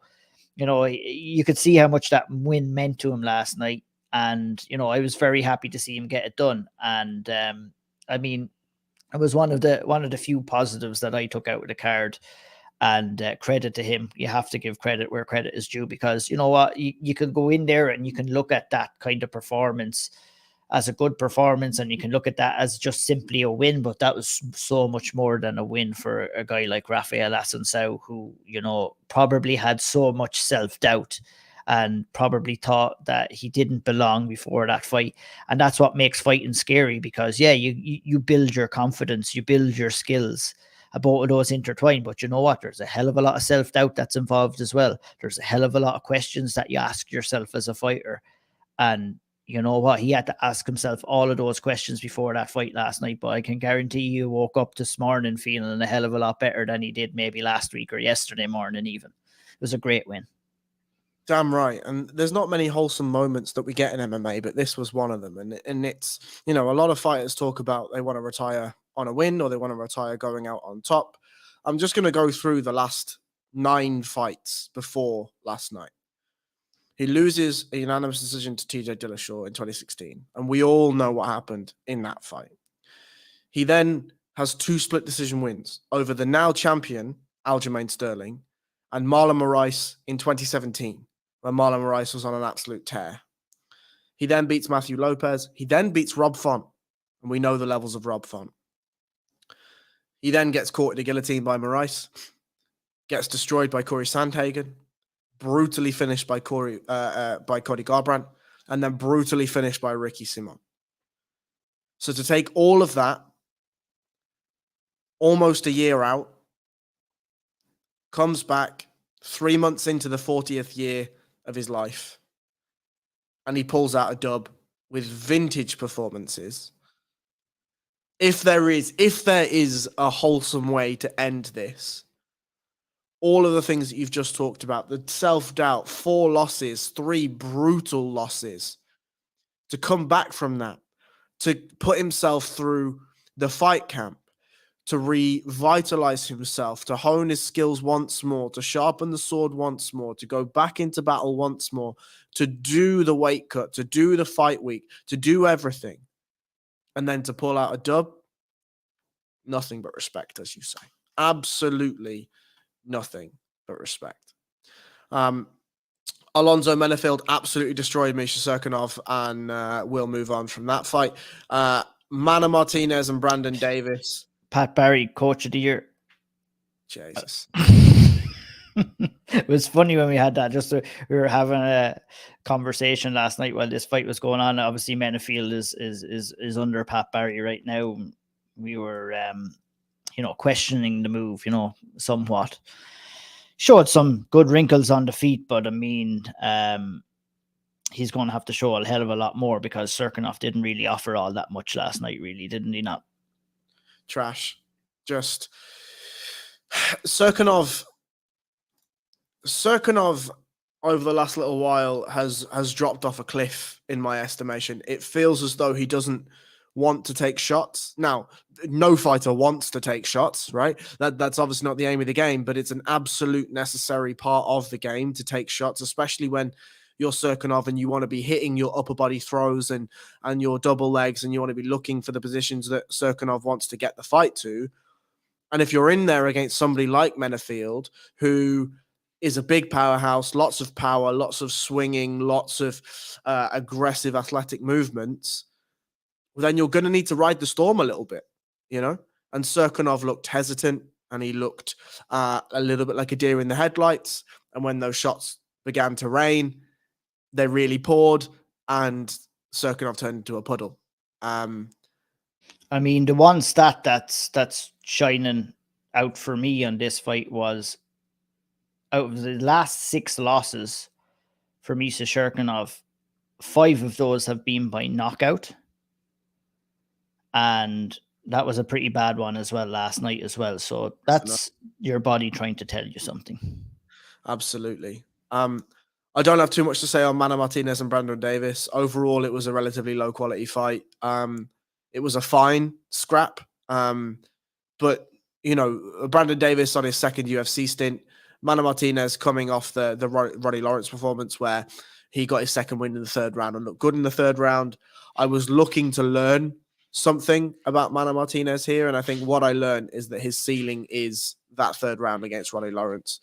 Speaker 2: You could see how much that win meant to him last night. And, I was very happy to see him get it done. And I mean, it was one of the few positives that I took out of the card. And credit to him. You have to give credit where credit is due, because you know what? You can go in there and you can look at that kind of performance as a good performance, and you can look at that as just simply a win, but that was so much more than a win for a guy like Rafael Assunção, who, probably had so much self-doubt and probably thought that he didn't belong before that fight. And that's what makes fighting scary, because you build your confidence, you build your skills. Both of those intertwined, but you know what? There's a hell of a lot of self-doubt that's involved as well. There's a hell of a lot of questions that you ask yourself as a fighter. And you know what? He had to ask himself all of those questions before that fight last night, but I can guarantee you woke up this morning feeling a hell of a lot better than he did maybe last week or yesterday morning even. It was a great win.
Speaker 1: Damn right. And there's not many wholesome moments that we get in MMA, but this was one of them. And it's, a lot of fighters talk about they want to retire on a win or they want to retire going out on top. I'm just going to go through the last 9 fights before last night. He loses a unanimous decision to TJ Dillashaw in 2016, and we all know what happened in that fight. He then has 2 split decision wins over the now champion Aljamain Sterling and Marlon Moraes in 2017, when Marlon Moraes was on an absolute tear. He then beats Matthew Lopez. He then beats Rob Font, and we know the levels of Rob Font. He then gets caught in a guillotine by Moraes, gets destroyed by Corey Sandhagen, brutally finished by Cody Garbrandt, and then brutally finished by Ricky Simon. So to take all of that, almost a year out, comes back 3 months into the 40th year of his life, and he pulls out a dub with vintage performances. If there is a wholesome way to end this, all of the things that you've just talked about, the self-doubt, 4 losses, 3 brutal losses, to come back from that, to put himself through the fight camp, to revitalize himself, to hone his skills once more, to sharpen the sword once more, to go back into battle once more, to do the weight cut, to do the fight week, to do everything, and then to pull out a dub, nothing but respect, as you say. Absolutely nothing but respect. Alonzo Menafield absolutely destroyed Misha Serkinov, and we'll move on from that fight. Mana Martinez and Brandon Davis.
Speaker 2: Pat Barry, Coach of the Year.
Speaker 1: Jesus.
Speaker 2: It was funny when we had that. We were having a conversation last night while this fight was going on. Obviously, Menafield is under Pat Barry right now. We were, questioning the move, somewhat. Showed some good wrinkles on the feet, but I mean, he's going to have to show a hell of a lot more, because Serkinov didn't really offer all that much last night, really, didn't he? Not
Speaker 1: trash. Just Serkinov over the last little while has dropped off a cliff, in my estimation. It feels as though he doesn't want to take shots. Now, no fighter wants to take shots, right? That's obviously not the aim of the game, but it's an absolute necessary part of the game to take shots, especially when you're Serkinov and you want to be hitting your upper body throws and your double legs, and you want to be looking for the positions that Serkinov wants to get the fight to. And if you're in there against somebody like Menafield, who is a big powerhouse, lots of power, lots of swinging, lots of aggressive athletic movements, well, then you're going to need to ride the storm a little bit, And Serkinov looked hesitant, and he looked a little bit like a deer in the headlights. And when those shots began to rain, they really poured, and Serkinov turned into a puddle.
Speaker 2: I mean, the one stat that's shining out for me on this fight was, out of the last 6 losses for Misha Serkinov, 5 of those have been by knockout. And that was a pretty bad one as well last night as well. So that's your body trying to tell you something.
Speaker 1: Absolutely. I don't have too much to say on Mana Martinez and Brandon Davis. Overall, it was a relatively low quality fight. It was a fine scrap. But, Brandon Davis on his second UFC stint, Mana Martinez coming off the Roddy Lawrence performance where he got his second win in the 3rd round and looked good in the 3rd round. I was looking to learn something about Mana Martinez here, and I think what I learned is that his ceiling is that 3rd round against Roddy Lawrence.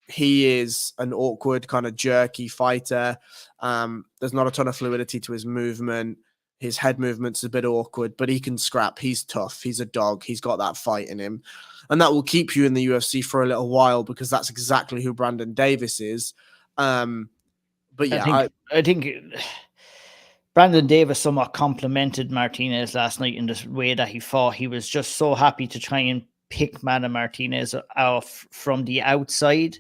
Speaker 1: He is an awkward, kind of jerky fighter. There's not a ton of fluidity to his movement. His head movement's a bit awkward, but he can scrap. He's tough. He's a dog. He's got that fight in him. And that will keep you in the UFC for a little while, because that's exactly who Brandon Davis is. But yeah,
Speaker 2: I think Brandon Davis somewhat complimented Martinez last night in the way that he fought. He was just so happy to try and pick Mana Martinez off from the outside,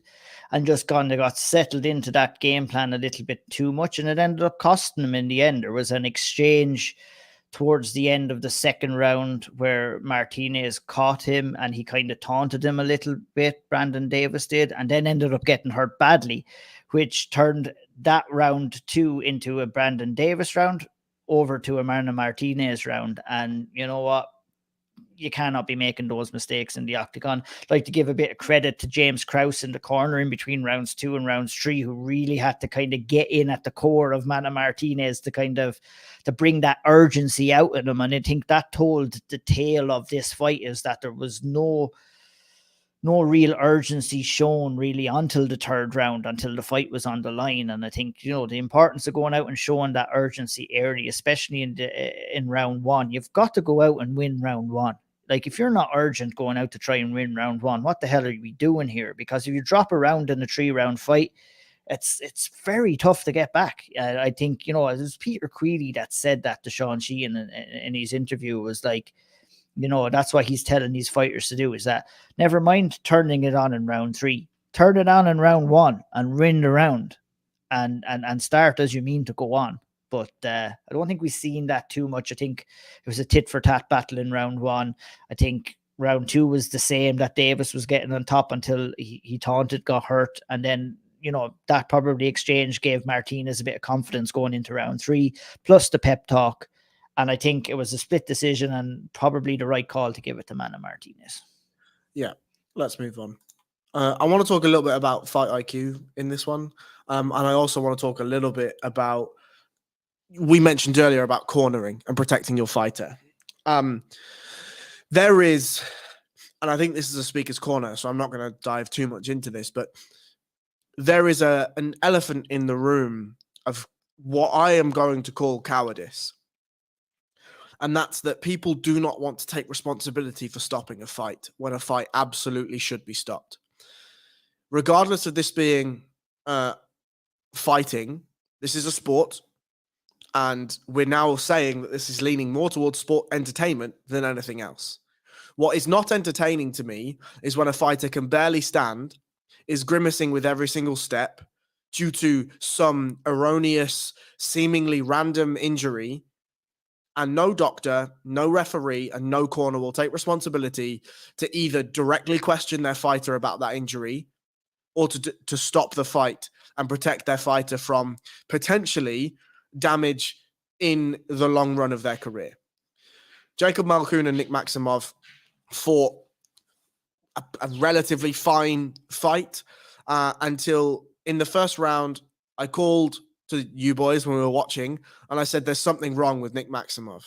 Speaker 2: and just got settled into that game plan a little bit too much, and it ended up costing him in the end. There was an exchange towards the end of the 2nd round where Martinez caught him, and he kind of taunted him a little bit, Brandon Davis did, and then ended up getting hurt badly, which turned that round 2 into a Brandon Davis round over to a Mana Martinez round. And you know what? You cannot be making those mistakes in the octagon. I'd like to give a bit of credit to James Krause in the corner in between rounds 2 and rounds 3, who really had to kind of get in at the core of Mana Martinez to bring that urgency out of him. And I think that told the tale of this fight, is that there was no real urgency shown really until the 3rd round, until the fight was on the line. And I think, the importance of going out and showing that urgency early, especially in round 1, you've got to go out and win round 1. Like, if you're not urgent going out to try and win round 1, what the hell are we doing here? Because if you drop a round in a 3-round fight, it's very tough to get back. I think, you know, it was Peter Creedy that said that to Sean Sheehan in his interview. Was like, you know, that's what he's telling these fighters to do, is that never mind turning it on in round 3, turn it on in round 1 and win the round, and start as you mean to go on. But I don't think we've seen that too much. I think it was a tit for tat battle in round 1. I think round 2 was the same, that Davis was getting on top until he taunted, got hurt. And then, you know, that probably exchange gave Martinez a bit of confidence going into round 3, plus the pep talk. And I think it was a split decision and probably the right call to give it to Mana Martinez.
Speaker 1: Yeah, let's move on. I want to talk a little bit about fight IQ in this one. And I also want to talk a little bit about, we mentioned earlier about cornering and protecting your fighter. There is, and I think this is a speaker's corner, so I'm not going to dive too much into this, but there is an elephant in the room of what I am going to call cowardice. And that's that people do not want to take responsibility for stopping a fight when a fight absolutely should be stopped. Regardless of this being fighting, this is a sport. And we're now saying that this is leaning more towards sport entertainment than anything else. What is not entertaining to me is when a fighter can barely stand, is grimacing with every single step due to some erroneous, seemingly random injury, and no doctor, no referee, and no corner will take responsibility to either directly question their fighter about that injury or to stop the fight and protect their fighter from potentially damage in the long run of their career. Jacob Malkoun and Nick Maximov fought a relatively fine fight until in the first round, I called to you boys when we were watching, and I said, there's something wrong with Nick Maximov.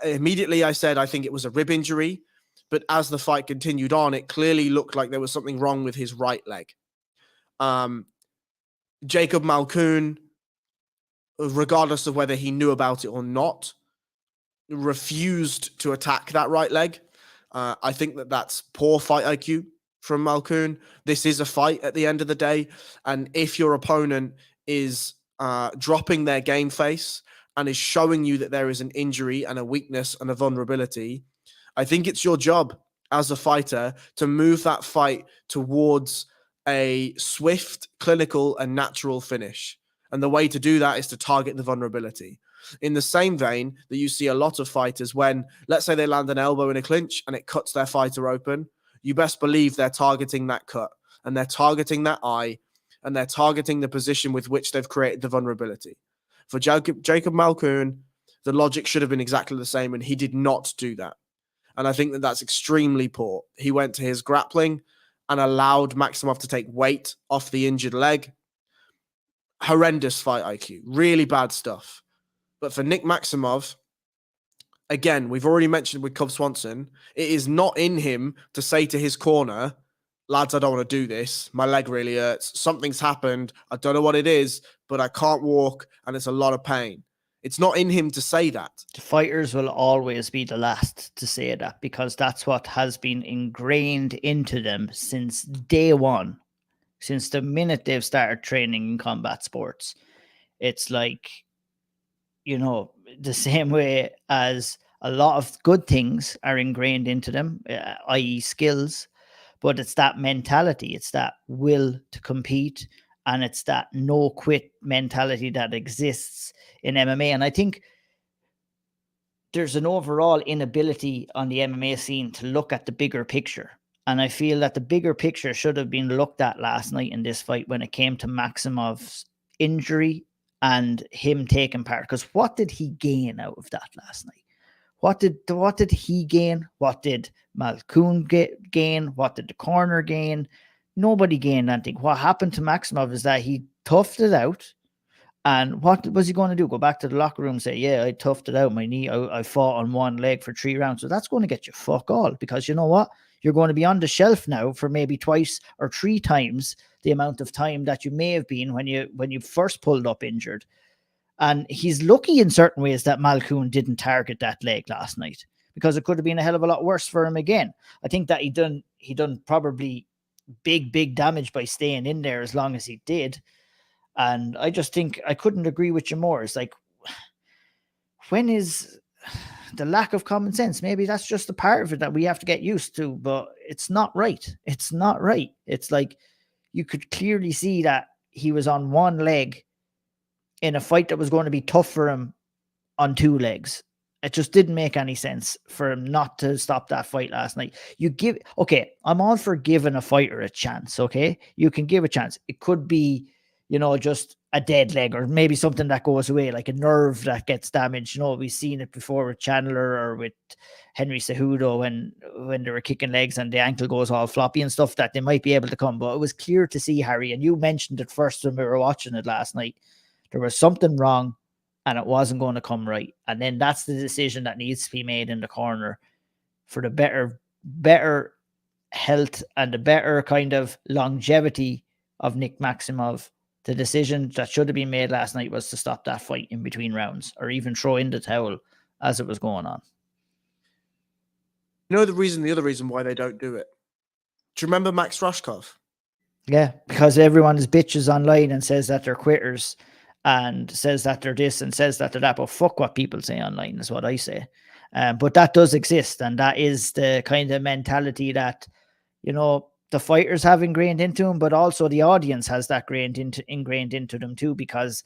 Speaker 1: Immediately I said, I think it was a rib injury, but as the fight continued on, it clearly looked like there was something wrong with his right leg. Jacob Malkoun, regardless of whether he knew about it or not, refused to attack that right leg. I think that's poor fight IQ from Malkoun. This is a fight at the end of the day. And if your opponent is dropping their game face and is showing you that there is an injury and a weakness and a vulnerability, I think it's your job as a fighter to move that fight towards a swift, clinical, and natural finish. And the way to do that is to target the vulnerability. In the same vein that you see a lot of fighters when, let's say they land an elbow in a clinch and it cuts their fighter open, you best believe they're targeting that cut and they're targeting that eye and they're targeting the position with which they've created the vulnerability. For Jacob Malkoun, the logic should have been exactly the same, and he did not do that. And I think that that's extremely poor. He went to his grappling and allowed Maximov to take weight off the injured leg. Horrendous fight IQ. Really bad stuff. But for Nick Maximov, again, we've already mentioned with Cub Swanson, it is not in him to say to his corner, lads, I don't want to do this. My leg really hurts. Something's happened. I don't know what it is, but I can't walk and it's a lot of pain. It's not in him to say that.
Speaker 2: The fighters will always be the last to say that because that's what has been ingrained into them since day one, since the minute they've started training in combat sports. It's like, you know, the same way as a lot of good things are ingrained into them, i.e. skills, but it's that mentality, it's that will to compete, and it's that no quit mentality that exists in MMA. And I think there's an overall inability on the MMA scene to look at the bigger picture. And I feel that the bigger picture should have been looked at last night in this fight when it came to Maximov's injury and him taking part. Because what did he gain out of that last night? What did he gain? What did Malkoun gain? What did the corner gain? Nobody gained anything. What happened to Maximov is that he toughed it out. And what was he going to do? Go back to the locker room and say, yeah, I toughed it out. My knee, I fought on one leg for 3 rounds. So that's going to get you fuck all, because you know what? You're going to be on the shelf now for maybe twice or 3 times the amount of time that you may have been when you first pulled up injured. And he's lucky in certain ways that Malkoun didn't target that leg last night, because it could have been a hell of a lot worse for him again. I think that he done probably big damage by staying in there as long as he did. And I just think I couldn't agree with you more. It's like, when is the lack of common sense? Maybe that's just a part of it that we have to get used to, but it's not right. It's not right. It's like, you could clearly see that he was on one leg in a fight that was going to be tough for him on two legs. It just didn't make any sense for him not to stop that fight last night. Okay, I'm all for giving a fighter a chance, okay? You can give a chance. It could be, just a dead leg, or maybe something that goes away, like a nerve that gets damaged. We've seen it before with Chandler or with Henry Cejudo when they were kicking legs and the ankle goes all floppy and stuff, that they might be able to come. But it was clear to see, Harry, and you mentioned it first when we were watching it last night, there was something wrong and it wasn't going to come right. And then that's the decision that needs to be made in the corner for the better health and the better kind of longevity of Nick Maximov. The decision that should have been made last night was to stop that fight in between rounds, or even throw in the towel as it was going on.
Speaker 1: The other reason why they don't do it? Do you remember Max Rushkov?
Speaker 2: Yeah, because everyone is bitches online and says that they're quitters and says that they're this and says that they're that. But fuck what people say online is what I say. But that does exist, and that is the kind of mentality that, the fighters have ingrained into them, but also the audience has that ingrained into them too, because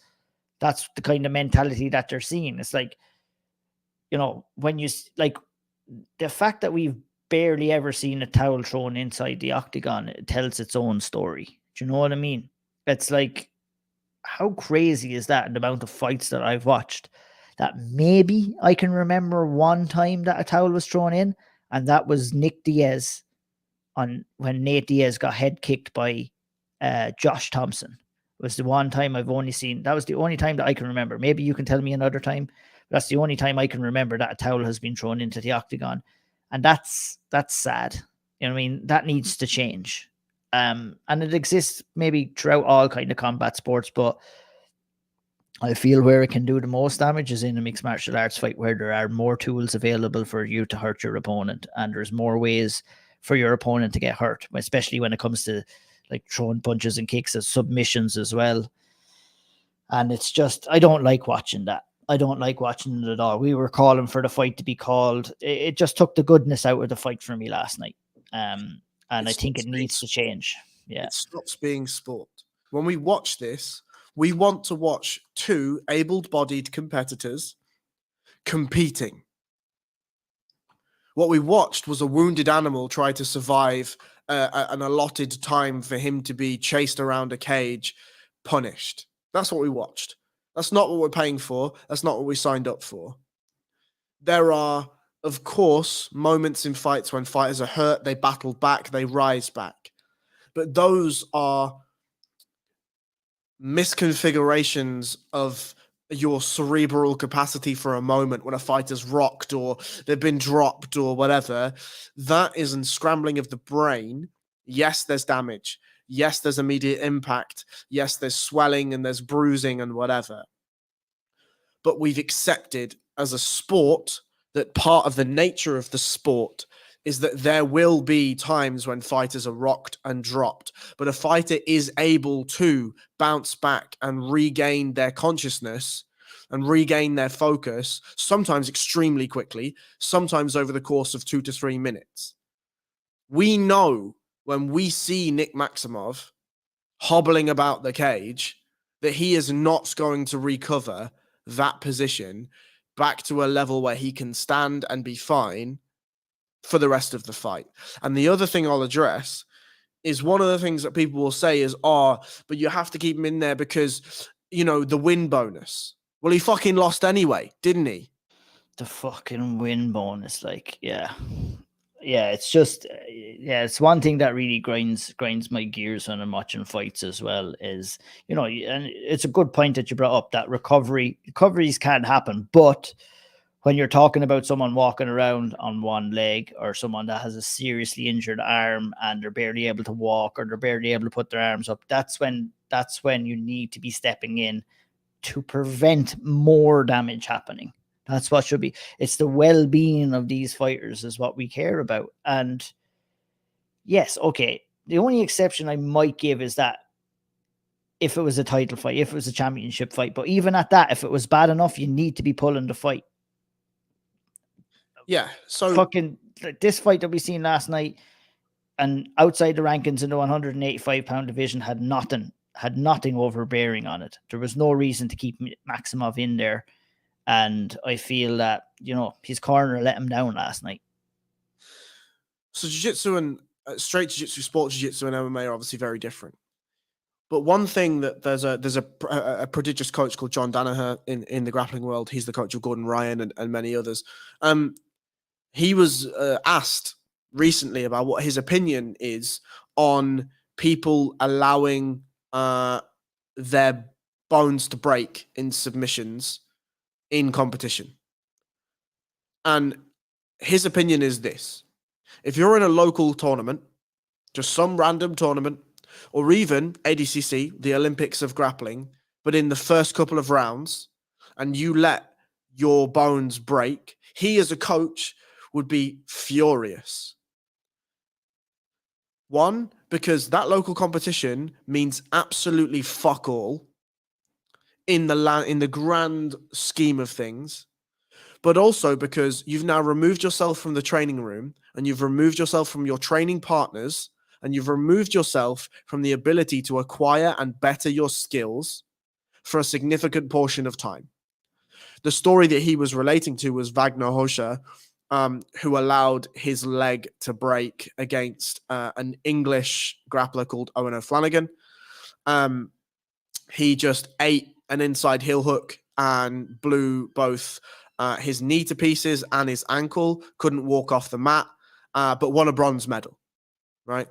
Speaker 2: that's the kind of mentality that they're seeing. It's like, when you like the fact that we've barely ever seen a towel thrown inside the octagon, it tells its own story. Do you know what I mean? It's like, how crazy is that in the amount of fights that I've watched, that maybe I can remember one time that a towel was thrown in, and that was Nick Diaz when Nate Diaz got head kicked by Josh Thompson. It was the one time I've only seen. That was the only time that I can remember. Maybe you can tell me another time. That's the only time I can remember that a towel has been thrown into the octagon. And that's sad. You know what I mean? That needs to change. And it exists maybe throughout all kind of combat sports, but I feel where it can do the most damage is in a mixed martial arts fight, where there are more tools available for you to hurt your opponent, and there's more ways for your opponent to get hurt, especially when it comes to like throwing punches and kicks as submissions as well. And it's just, I don't like watching that. I don't like watching it at all. We were calling for the fight to be called. It just took the goodness out of the fight for me last night. And I think it needs to change. Yeah.
Speaker 1: It stops being sport. When we watch this, we want to watch two able-bodied competitors competing. What we watched was a wounded animal try to survive an allotted time for him to be chased around a cage, punished. That's what we watched. That's not what we're paying for. That's not what we signed up for. There are, of course, moments in fights when fighters are hurt, they battle back, they rise back. But those are misconfigurations of your cerebral capacity for a moment when a fighter's rocked or they've been dropped or whatever. That is a scrambling of the brain. Yes, there's damage. Yes, there's immediate impact. Yes, there's swelling and there's bruising and whatever. But we've accepted as a sport that part of the nature of the sport is that there will be times when fighters are rocked and dropped, but a fighter is able to bounce back and regain their consciousness and regain their focus, sometimes extremely quickly, sometimes over the course of 2 to 3 minutes. We know when we see Nick Maximov hobbling about the cage that he is not going to recover that position back to a level where he can stand and be fine for the rest of the fight. And the other thing I'll address is one of the things that people will say is, but you have to keep him in there because, the win bonus. Well, he fucking lost anyway, didn't he?
Speaker 2: The fucking win bonus, yeah. It's just, it's one thing that really grinds my gears when I'm watching fights as well is, and it's a good point that you brought up, that recoveries can happen, but when you're talking about someone walking around on one leg, or someone that has a seriously injured arm and they're barely able to walk, or they're barely able to put their arms up, that's when you need to be stepping in to prevent more damage happening. That's what should be. It's the well-being of these fighters is what we care about. And yes, okay, The only exception I might give is that if it was a title fight, if it was a championship fight, but even at that, if it was bad enough, you need to be pulling the fight.
Speaker 1: Yeah. So
Speaker 2: fucking this fight that we seen last night and outside the rankings in the 185-pound division had nothing overbearing on it. There was no reason to keep Maximov in there. And I feel that, his corner let him down last night.
Speaker 1: So jiu-jitsu and straight jiu-jitsu, sport jiu-jitsu and MMA are obviously very different. But one thing that there's a prodigious coach called John Danaher in the grappling world. He's the coach of Gordon Ryan and many others. He was asked recently about what his opinion is on people allowing their bones to break in submissions in competition. And his opinion is this: if you're in a local tournament, just some random tournament, or even ADCC, the Olympics of grappling, but in the first couple of rounds, and you let your bones break, he as a coach would be furious. One, because that local competition means absolutely fuck all in the grand scheme of things, but also because you've now removed yourself from the training room and you've removed yourself from your training partners and you've removed yourself from the ability to acquire and better your skills for a significant portion of time. The story that he was relating to was Wagner Hosha, who allowed his leg to break against an English grappler called Owen O'Flanagan. He just ate an inside heel hook and blew both his knee to pieces and his ankle, couldn't walk off the mat, but won a bronze medal, right?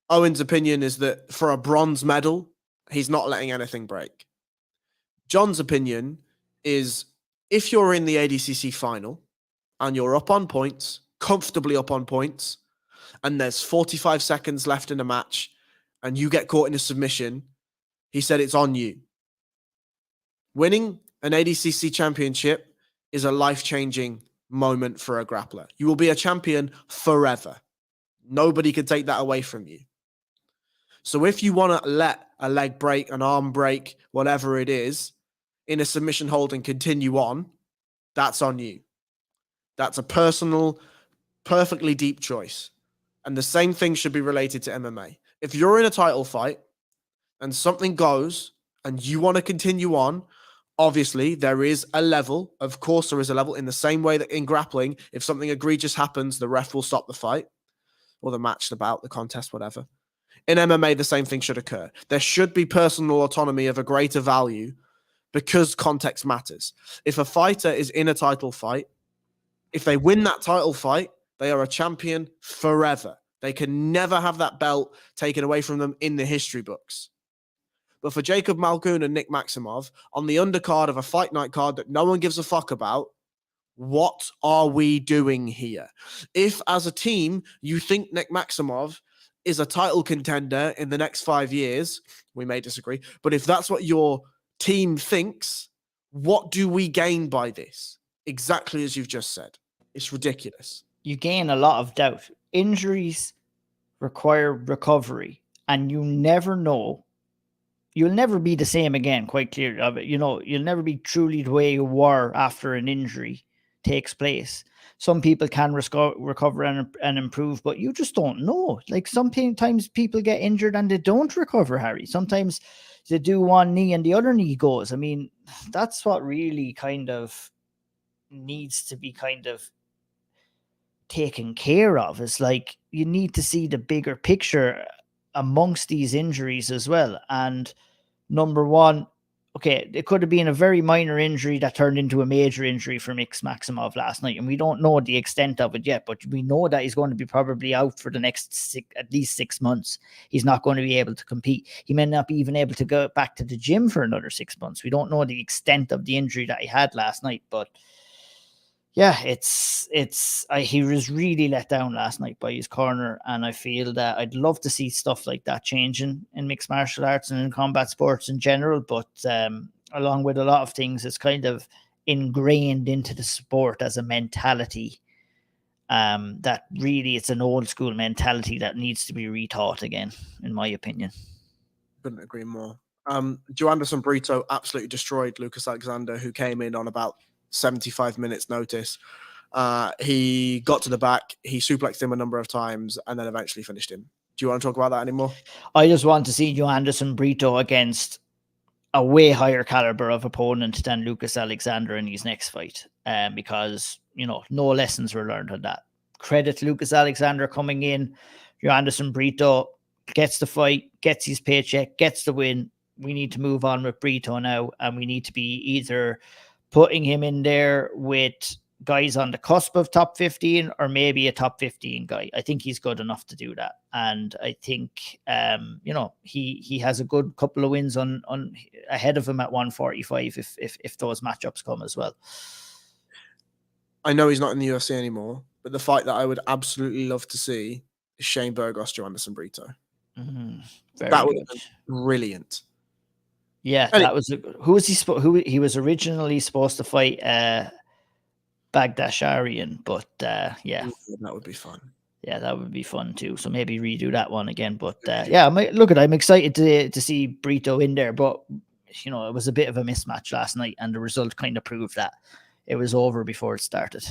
Speaker 1: Owen's opinion is that for a bronze medal, he's not letting anything break. John's opinion is if you're in the ADCC final and you're up on points, comfortably up on points, and there's 45 seconds left in a match and you get caught in a submission, he said it's on you. Winning an ADCC championship is a life-changing moment for a grappler. You will be a champion forever. Nobody can take that away from you. So if you want to let a leg break, an arm break, whatever it is, in a submission hold and continue on, that's on you. That's a personal, perfectly deep choice. And the same thing should be related to MMA. If you're in a title fight and something goes and you want to continue on, obviously there is a level. Of course there is a level, in the same way that in grappling, if something egregious happens, the ref will stop the fight or the match, the bout, the contest, whatever. In MMA, the same thing should occur. There should be personal autonomy of a greater value because context matters. If a fighter is in a title fight, if they win that title fight, they are a champion forever. They can never have that belt taken away from them in the history books. But for Jacob Malkoun and Nick Maximov, on the undercard of a fight night card that no one gives a fuck about, what are we doing here? If, as a team, you think Nick Maximov is a title contender in the next 5 years, we may disagree, but if that's what your team thinks, what do we gain by this? Exactly as you've just said. It's ridiculous.
Speaker 2: You gain a lot of doubt. Injuries require recovery, and you never know. You'll never be the same again, quite clearly. You'll never be truly the way you were after an injury takes place. Some people can recover and improve, but you just don't know. Like sometimes people get injured and they don't recover, Harry. Sometimes they do one knee and the other knee goes. I mean, that's what really kind of needs to be kind of taken care of. It's like you need to see the bigger picture amongst these injuries as well. And number one, okay, it could have been a very minor injury that turned into a major injury for Mix Maximov last night, and we don't know the extent of it yet, but we know that he's going to be probably out for the next at least 6 months. He's not going to be able to compete. He may not be even able to go back to the gym for another 6 months. We don't know the extent of the injury that he had last night, but yeah, he was really let down last night by his corner, and I feel that I'd love to see stuff like that changing in mixed martial arts and in combat sports in general, but along with a lot of things, it's kind of ingrained into the sport as a mentality, that really it's an old school mentality that needs to be retaught again, in my opinion.
Speaker 1: Couldn't agree more. Joanderson Brito absolutely destroyed Lucas Alexander, who came in on about 75 minutes notice. He got to the back, he suplexed him a number of times, and then eventually finished him. Do you want to talk about that anymore?
Speaker 2: I just want to see Joanderson Brito against a way higher caliber of opponent than Lucas Alexander in his next fight, because, you know, no lessons were learned on that. Credit to Lucas Alexander coming in. Joanderson Brito gets the fight, gets his paycheck, gets the win. We need to move on with Brito now, and we need to be either putting him in there with guys on the cusp of top 15 or maybe a top 15 guy. I think he's good enough to do that. And I think, you know, he has a good couple of wins on ahead of him at 145 if those matchups come as well.
Speaker 1: I know he's not in the UFC anymore, but the fight that I would absolutely love to see is Shane Burgos, Joanderson Brito.
Speaker 2: That
Speaker 1: would have been brilliant.
Speaker 2: Yeah, that was who was he was originally supposed to fight Bagdasharian, but yeah,
Speaker 1: that would be fun.
Speaker 2: Yeah, that would be fun too. So maybe redo that one again. But yeah, I'm excited to see Brito in there. But you know, it was a bit of a mismatch last night, and the result kind of proved that it was over before it started.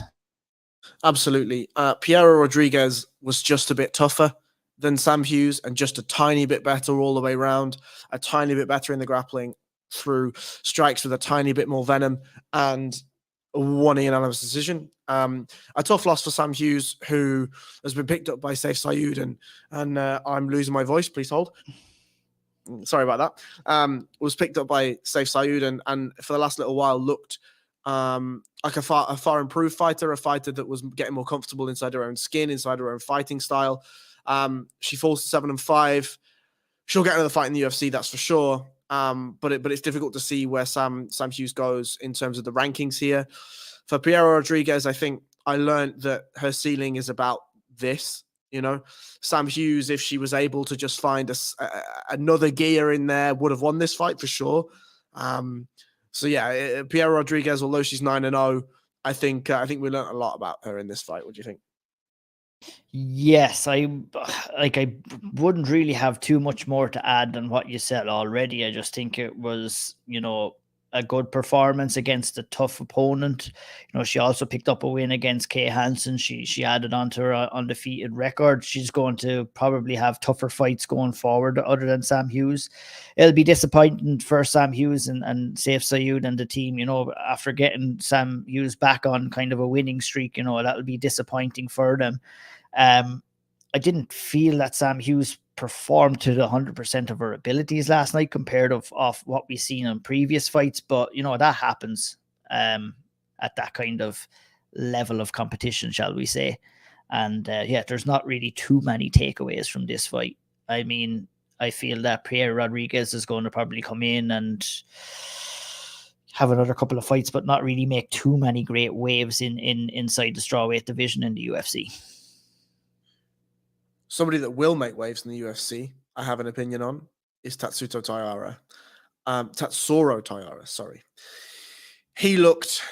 Speaker 1: Absolutely. Piero Rodriguez was just a bit tougher than Sam Hughes and just a tiny bit better all the way around, a tiny bit better in the grappling, through strikes with a tiny bit more venom, and won a unanimous decision. A tough loss for Sam Hughes, who has been picked up by Saif Sayoud, and I'm losing my voice. Please hold. Sorry about that. Was picked up by Saif Sayoud, and for the last little while looked like a far improved fighter, a fighter that was getting more comfortable inside her own skin, inside her own fighting style. She falls to 7-5. She'll get another fight in the UFC, that's for sure. But it's difficult to see where Sam Hughes goes in terms of the rankings here. For Piero Rodriguez, I think I learned that her ceiling is about this. You know, Sam Hughes, if she was able to just find another gear in there, would have won this fight for sure. So yeah, Piero Rodriguez, although she's 9-0, I think we learned a lot about her in this fight. What do you think?
Speaker 2: Yes, I wouldn't really have too much more to add than what you said already. I just think it was, you know, a good performance against a tough opponent. You know, she also picked up a win against Kay Hansen. She added on to her undefeated record. She's going to probably have tougher fights going forward other than Sam Hughes. It'll be disappointing for Sam Hughes and Saif Sayoud and the team, you know, after getting Sam Hughes back on kind of a winning streak, you know, that'll be disappointing for them. I didn't feel that Sam Hughes performed to the 100% of her abilities last night compared off what we've seen in previous fights, but you know, that happens at that kind of level of competition, shall we say. And yeah, there's not really too many takeaways from this fight. I mean, I feel that Piero Rodriguez is going to probably come in and have another couple of fights, but not really make too many great waves inside the strawweight division in the UFC.
Speaker 1: Somebody that will make waves in the UFC, I have an opinion on, is Tatsuro Tayara, sorry. He looked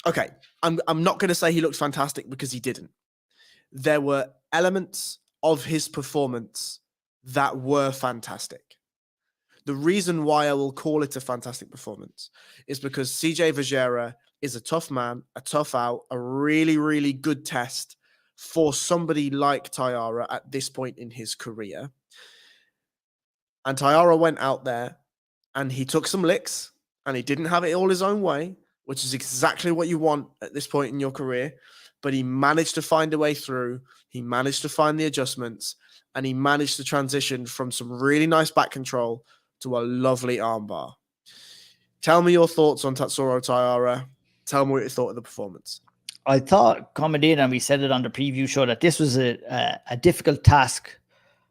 Speaker 1: okay. I'm not going to say he looked fantastic because he didn't. There were elements of his performance that were fantastic. The reason why I will call it a fantastic performance is because CJ Vajera is a tough man, a tough out, a really, really good test for somebody like Tayara at this point in his career. And Tayara went out there and he took some licks and he didn't have it all his own way, which is exactly what you want at this point in your career. But he managed to find a way through. He managed to find the adjustments and he managed to transition from some really nice back control to a lovely armbar. Tell me your thoughts on Tatsuro Tayara. Tell me what you thought of the performance.
Speaker 2: I thought coming in, and we said it on the preview show, that this was a difficult task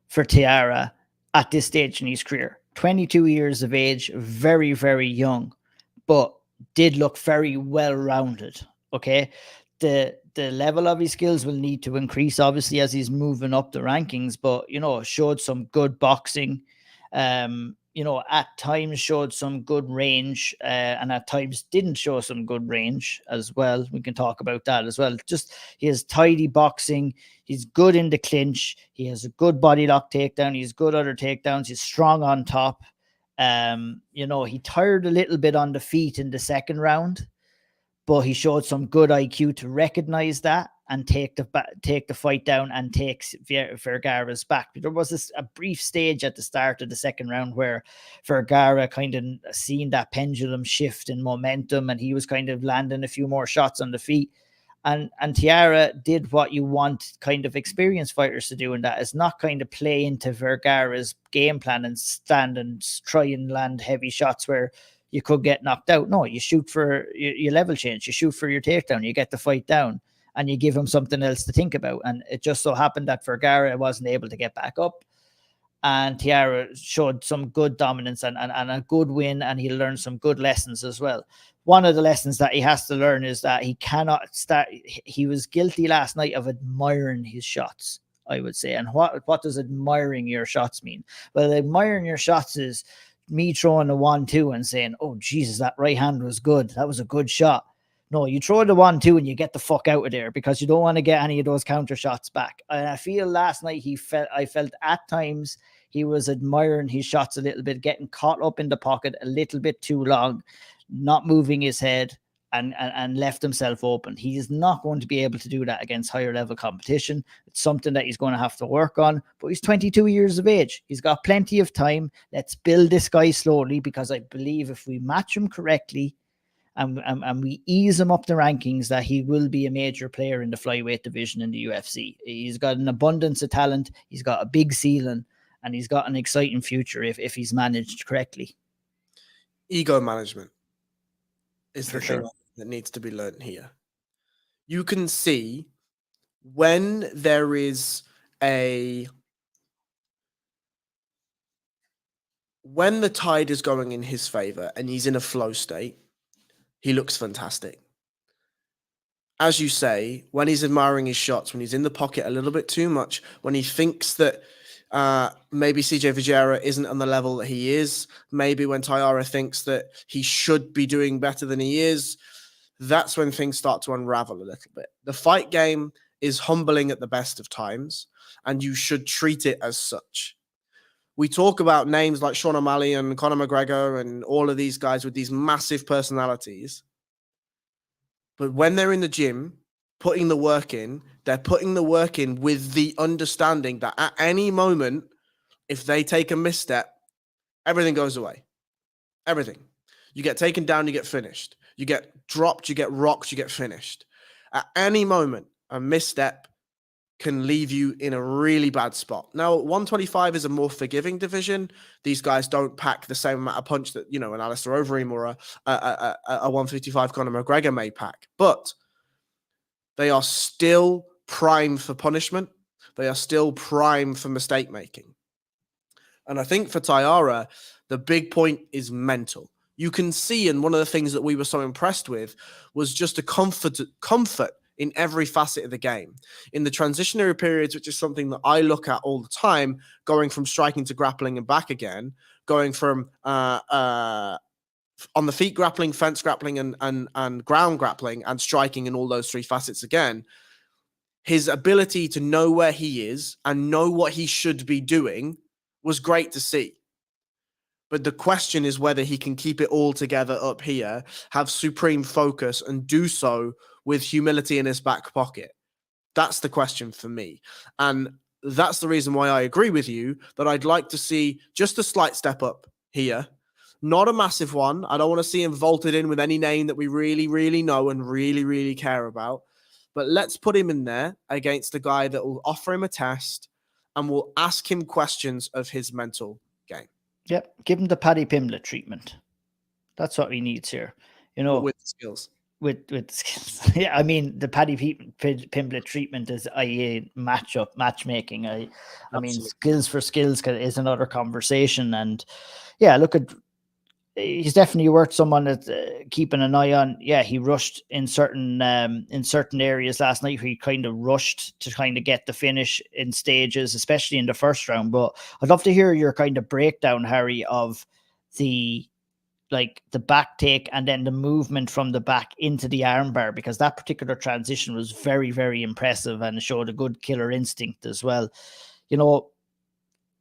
Speaker 2: for Tayara at this stage in his career. 22 years of age, very, very young, but did look very well-rounded, okay? The level of his skills will need to increase, obviously, as he's moving up the rankings, but, you know, showed some good boxing, at times showed some good range, and at times didn't show some good range as well. We can talk about that as well. Just he has tidy boxing. He's good in the clinch. He has a good body lock takedown. He's good other takedowns. He's strong on top. He tired a little bit on the feet in the second round, but he showed some good IQ to recognize that and take the fight down and take Vergara's back. There was a brief stage at the start of the second round where Vergara kind of seen that pendulum shift in momentum, and he was kind of landing a few more shots on the feet. And Tayara did what you want kind of experienced fighters to do, and that is not kind of play into Vergara's game plan and stand and try and land heavy shots where you could get knocked out. No, you shoot for your level change, you shoot for your takedown, you get the fight down, and you give him something else to think about. And it just so happened that Vergara wasn't able to get back up, and Tayara showed some good dominance and a good win, and he learned some good lessons as well. One of the lessons that he has to learn is that he cannot start. He was guilty last night of admiring his shots, I would say. And what does admiring your shots mean? Well, admiring your shots is me throwing a 1-2 and saying, oh, Jesus, that right hand was good. That was a good shot. No, you throw the 1-2 and you get the fuck out of there because you don't want to get any of those counter shots back. And I feel last night I felt at times he was admiring his shots a little bit, getting caught up in the pocket a little bit too long, not moving his head, and left himself open. He is not going to be able to do that against higher level competition. It's something that he's going to have to work on, but he's 22 years of age. He's got plenty of time. Let's build this guy slowly, because I believe if we match him correctly and we ease him up the rankings, that he will be a major player in the flyweight division in the UFC. He's got an abundance of talent. He's got a big ceiling, and he's got an exciting future if he's managed correctly.
Speaker 1: Ego management is
Speaker 2: For
Speaker 1: the
Speaker 2: sure
Speaker 1: thing that needs to be learned here. You can see when there is when the tide is going in his favor and he's in a flow state, he looks fantastic. As you say, when he's admiring his shots, when he's in the pocket a little bit too much, when he thinks that maybe CJ Vergara isn't on the level that he is, maybe when Tayara thinks that he should be doing better than he is, that's when things start to unravel a little bit. The fight game is humbling at the best of times, and you should treat it as such. We talk about names like Sean O'Malley and Conor McGregor and all of these guys with these massive personalities. But when they're in the gym, putting the work in, they're putting the work in with the understanding that at any moment, if they take a misstep, everything goes away. Everything. You get taken down, you get finished. You get dropped, you get rocked, you get finished. At any moment, a misstep can leave you in a really bad spot. Now, 125 is a more forgiving division. These guys don't pack the same amount of punch that, an Alistair Overeem or a 155 Conor McGregor may pack. But they are still prime for punishment. They are still prime for mistake making. And I think for Tayara, the big point is mental. You can see, and one of the things that we were so impressed with was just a comfort in every facet of the game. In the transitionary periods, which is something that I look at all the time, going from striking to grappling and back again, going from on the feet grappling, fence grappling, and ground grappling, and striking in all those three facets again, his ability to know where he is and know what he should be doing was great to see. But the question is whether he can keep it all together up here, have supreme focus, and do so with humility in his back pocket. That's the question for me. And that's the reason why I agree with you that I'd like to see just a slight step up here. Not a massive one. I don't want to see him vaulted in with any name that we really, really know and really, really care about. But let's put him in there against a guy that will offer him a test and will ask him questions of his mental game.
Speaker 2: Yep, give him the Paddy Pimblett treatment. That's what he needs here.
Speaker 1: With the skills.
Speaker 2: With the skills. Yeah, I mean, the Paddy Pimblett treatment is matchmaking. I mean, skills for skills is another conversation. And yeah, look at he's definitely worth someone that's keeping an eye on. Yeah, he rushed in certain areas last night where he kind of rushed to kind of get the finish in stages, especially in the first round. But I'd love to hear your kind of breakdown, Harry, of the back take and then the movement from the back into the armbar, because that particular transition was very, very impressive and showed a good killer instinct as well. You know,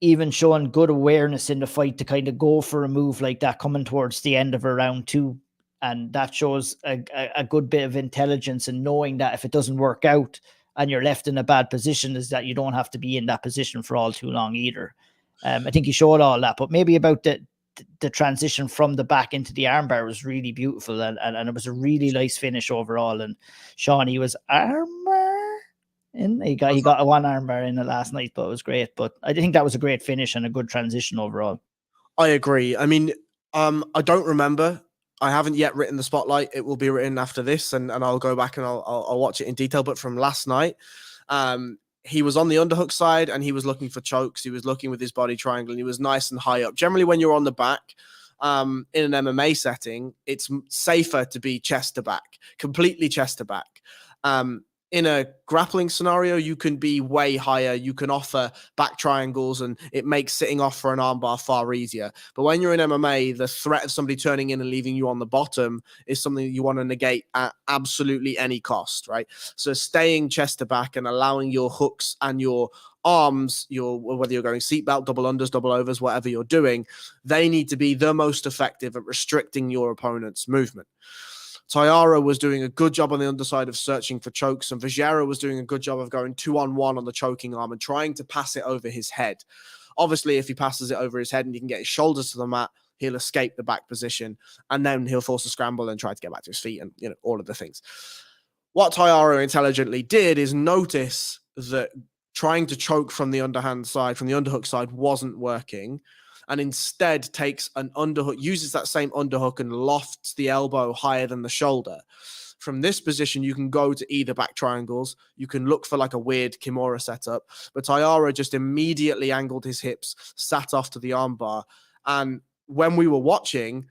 Speaker 2: even showing good awareness in the fight to kind of go for a move like that coming towards the end of a round 2. And that shows a good bit of intelligence and knowing that if it doesn't work out and you're left in a bad position, is that you don't have to be in that position for all too long either. I think he showed all that, but maybe about the transition from the back into the armbar was really beautiful, and it was a really nice finish overall. And Sean, he was armbar. He got a one armbar in it last night, but it was great. But I think that was a great finish and a good transition overall.
Speaker 1: I agree. I mean, I don't remember. I haven't yet written the spotlight. It will be written after this, and I'll go back and I'll watch it in detail. But from last night, he was on the underhook side and he was looking for chokes. He was looking with his body triangle and he was nice and high up. Generally, when you're on the back, in an MMA setting, it's safer to be chest to back, completely chest to back. In a grappling scenario, you can be way higher. You can offer back triangles and it makes sitting off for an armbar far easier. But when you're in MMA, the threat of somebody turning in and leaving you on the bottom is something that you want to negate at absolutely any cost, right? So staying chest to back and allowing your hooks and your arms, whether you're going seatbelt, double unders, double overs, whatever you're doing, they need to be the most effective at restricting your opponent's movement. Tayara was doing a good job on the underside of searching for chokes, and Vieira was doing a good job of going 2-on-1 on the choking arm and trying to pass it over his head. Obviously, if he passes it over his head and he can get his shoulders to the mat, he'll escape the back position, and then he'll force a scramble and try to get back to his feet and, all of the things. What Tayara intelligently did is notice that trying to choke from the underhand side, from the underhook side, wasn't working, and instead takes an underhook, uses that same underhook and lofts the elbow higher than the shoulder. From this position, you can go to either back triangles. You can look for like a weird Kimura setup. But Tayara just immediately angled his hips, sat off to the armbar. And when we were watching,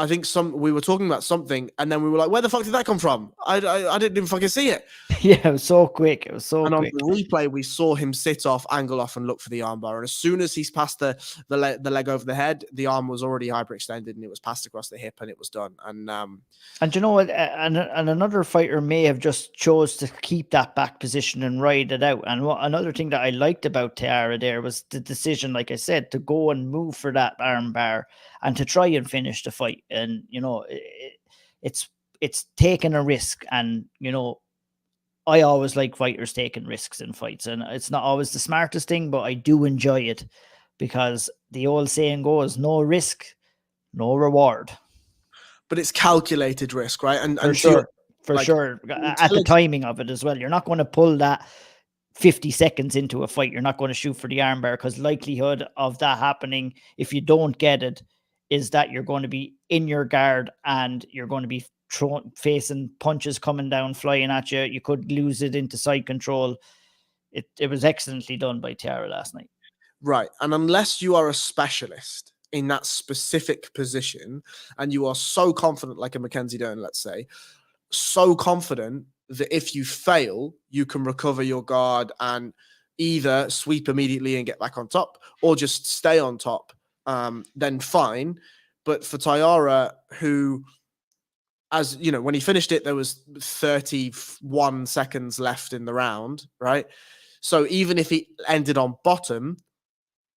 Speaker 1: I think we were talking about something, and then we were like, where the fuck did that come from? I didn't even fucking see it.
Speaker 2: Yeah, it was so quick. It was so
Speaker 1: and
Speaker 2: quick.
Speaker 1: And on the replay, we saw him sit off, angle off, and look for the armbar. And as soon as he's passed the leg over the head, the arm was already hyperextended, and it was passed across the hip, and it was done.
Speaker 2: And you know what? And another fighter may have just chose to keep that back position and ride it out. And another thing that I liked about Tayara there was the decision, like I said, to go and move for that armbar and to try and finish the fight. And it's taking a risk, and I always like fighters taking risks in fights, and it's not always the smartest thing, but I do enjoy it because the old saying goes, no risk, no reward.
Speaker 1: But it's calculated risk, right? And
Speaker 2: for sure. At the timing of it as well. You're not going to pull that 50 seconds into a fight. You're not going to shoot for the armbar, because likelihood of that happening, if you don't get it, is that you're going to be in your guard and you're going to be facing punches coming down, flying at you. You could lose it into side control. It was excellently done by Tayara last night.
Speaker 1: Right. And unless you are a specialist in that specific position and you are so confident, like a Mackenzie Dern, let's say, so confident that if you fail, you can recover your guard and either sweep immediately and get back on top or just stay on top, then fine. But for Tayara, who, as you know, when he finished it, there was 31 seconds left in the round, right? So even if he ended on bottom,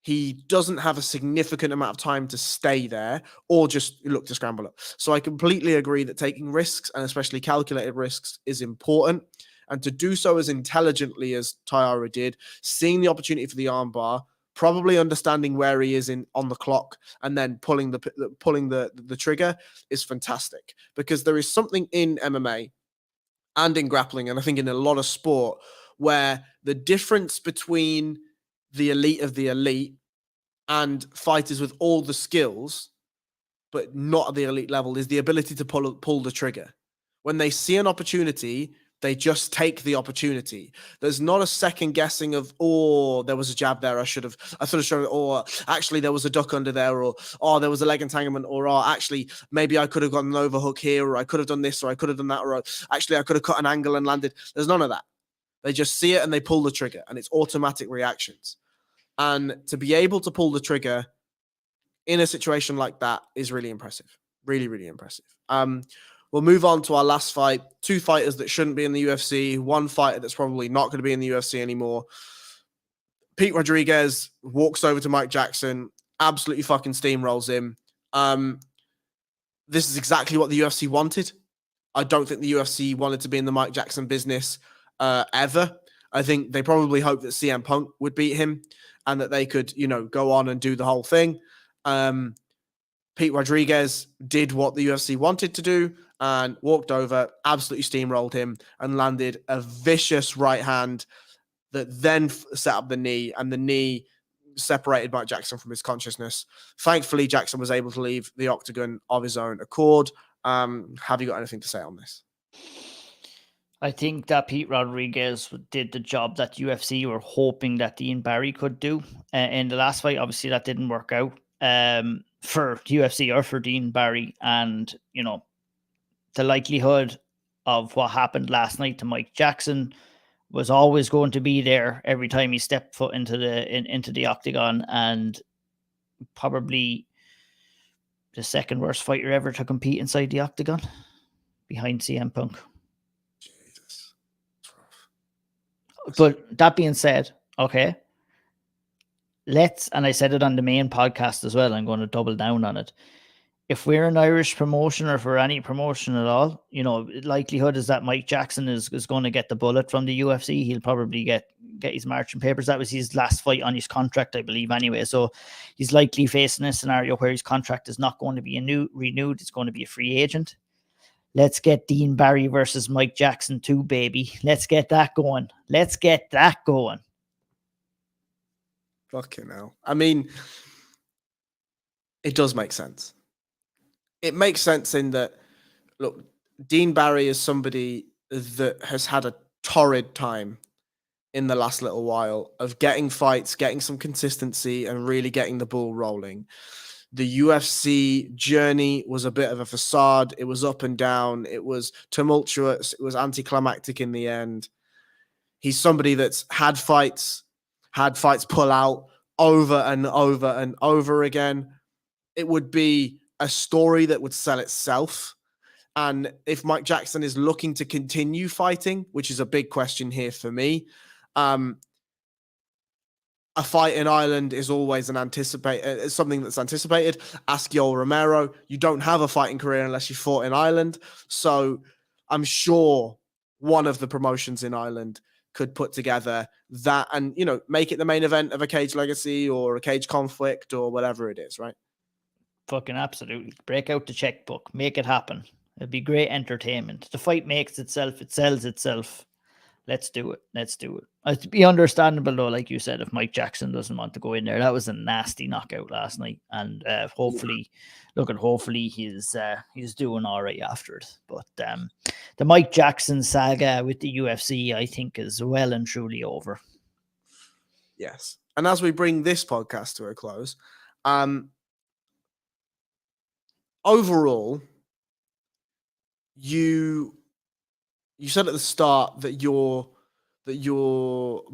Speaker 1: he doesn't have a significant amount of time to stay there or just look to scramble up. So I completely agree that taking risks, and especially calculated risks, is important. And to do so as intelligently as Tayara did, seeing the opportunity for the armbar, probably understanding where he is on the clock, and then pulling the trigger is fantastic. Because there is something in MMA and in grappling, and I think in a lot of sport, where the difference between the elite of the elite and fighters with all the skills, but not at the elite level, is the ability to pull the trigger. When they see an opportunity, They just take the opportunity. There's not a second guessing of, oh, there was a jab there. I should have shown it. Or actually, there was a duck under there. Or, oh, there was a leg entanglement. Or, oh, actually, maybe I could have gotten an overhook here. Or I could have done this. Or I could have done that. Or actually, I could have cut an angle and landed. There's none of that. They just see it and they pull the trigger. And it's automatic reactions. And to be able to pull the trigger in a situation like that is really impressive. Really, really impressive. We'll move on to our last fight. Two fighters that shouldn't be in the UFC. One fighter that's probably not going to be in the UFC anymore. Pete Rodriguez walks over to Mike Jackson, absolutely fucking steamrolls him. This is exactly what the UFC wanted. I don't think the UFC wanted to be in the Mike Jackson business ever. I think they probably hoped that CM Punk would beat him and that they could, go on and do the whole thing. Pete Rodriguez did what the UFC wanted to do and walked over, absolutely steamrolled him, and landed a vicious right hand that then set up the knee, and the knee separated Mike Jackson from his consciousness. Thankfully, Jackson was able to leave the octagon of his own accord. Have you got anything to say on this?
Speaker 2: I think that Pete Rodriguez did the job that UFC were hoping that Dean Barry could do. In the last fight, obviously, that didn't work out for UFC or for Dean Barry. And, the likelihood of what happened last night to Mike Jackson was always going to be there every time he stepped foot into the octagon, and probably the second worst fighter ever to compete inside the octagon behind CM Punk.
Speaker 1: Jesus.
Speaker 2: But that being said, okay, and I said it on the main podcast as well, I'm going to double down on it. If we're an Irish promotion or for any promotion at all, likelihood is that Mike Jackson is going to get the bullet from the UFC. He'll probably get his marching papers. That was his last fight on his contract, I believe, anyway. So he's likely facing a scenario where his contract is not going to be renewed. It's going to be a free agent. Let's get Dean Barry versus Mike Jackson too, baby. Let's get that going.
Speaker 1: Fucking hell. I mean, it does make sense. It makes sense in that, look, Dean Barry is somebody that has had a torrid time in the last little while of getting fights, getting some consistency, and really getting the ball rolling. The UFC journey was a bit of a facade. It was up and down. It was tumultuous. It was anticlimactic in the end. He's somebody that's had fights pull out over and over and over again. It would be a story that would sell itself. And if Mike Jackson is looking to continue fighting, which is a big question here for me, a fight in Ireland is always something that's anticipated. Ask Yoel Romero. You don't have a fighting career unless you fought in Ireland. So I'm sure one of the promotions in Ireland could put together that and, make it the main event of a Cage Legacy or a Cage Conflict or whatever it is, right?
Speaker 2: Fucking absolutely. Break out the checkbook. Make it happen. It'd be great entertainment. The fight makes itself. It sells itself. Let's do it. It'd be understandable, though, like you said, if Mike Jackson doesn't want to go in there. That was a nasty knockout last night. And hopefully he's doing all right after it. But the Mike Jackson saga with the UFC, I think, is well and truly over.
Speaker 1: Yes. And as we bring this podcast to a close, overall, you said at the start that your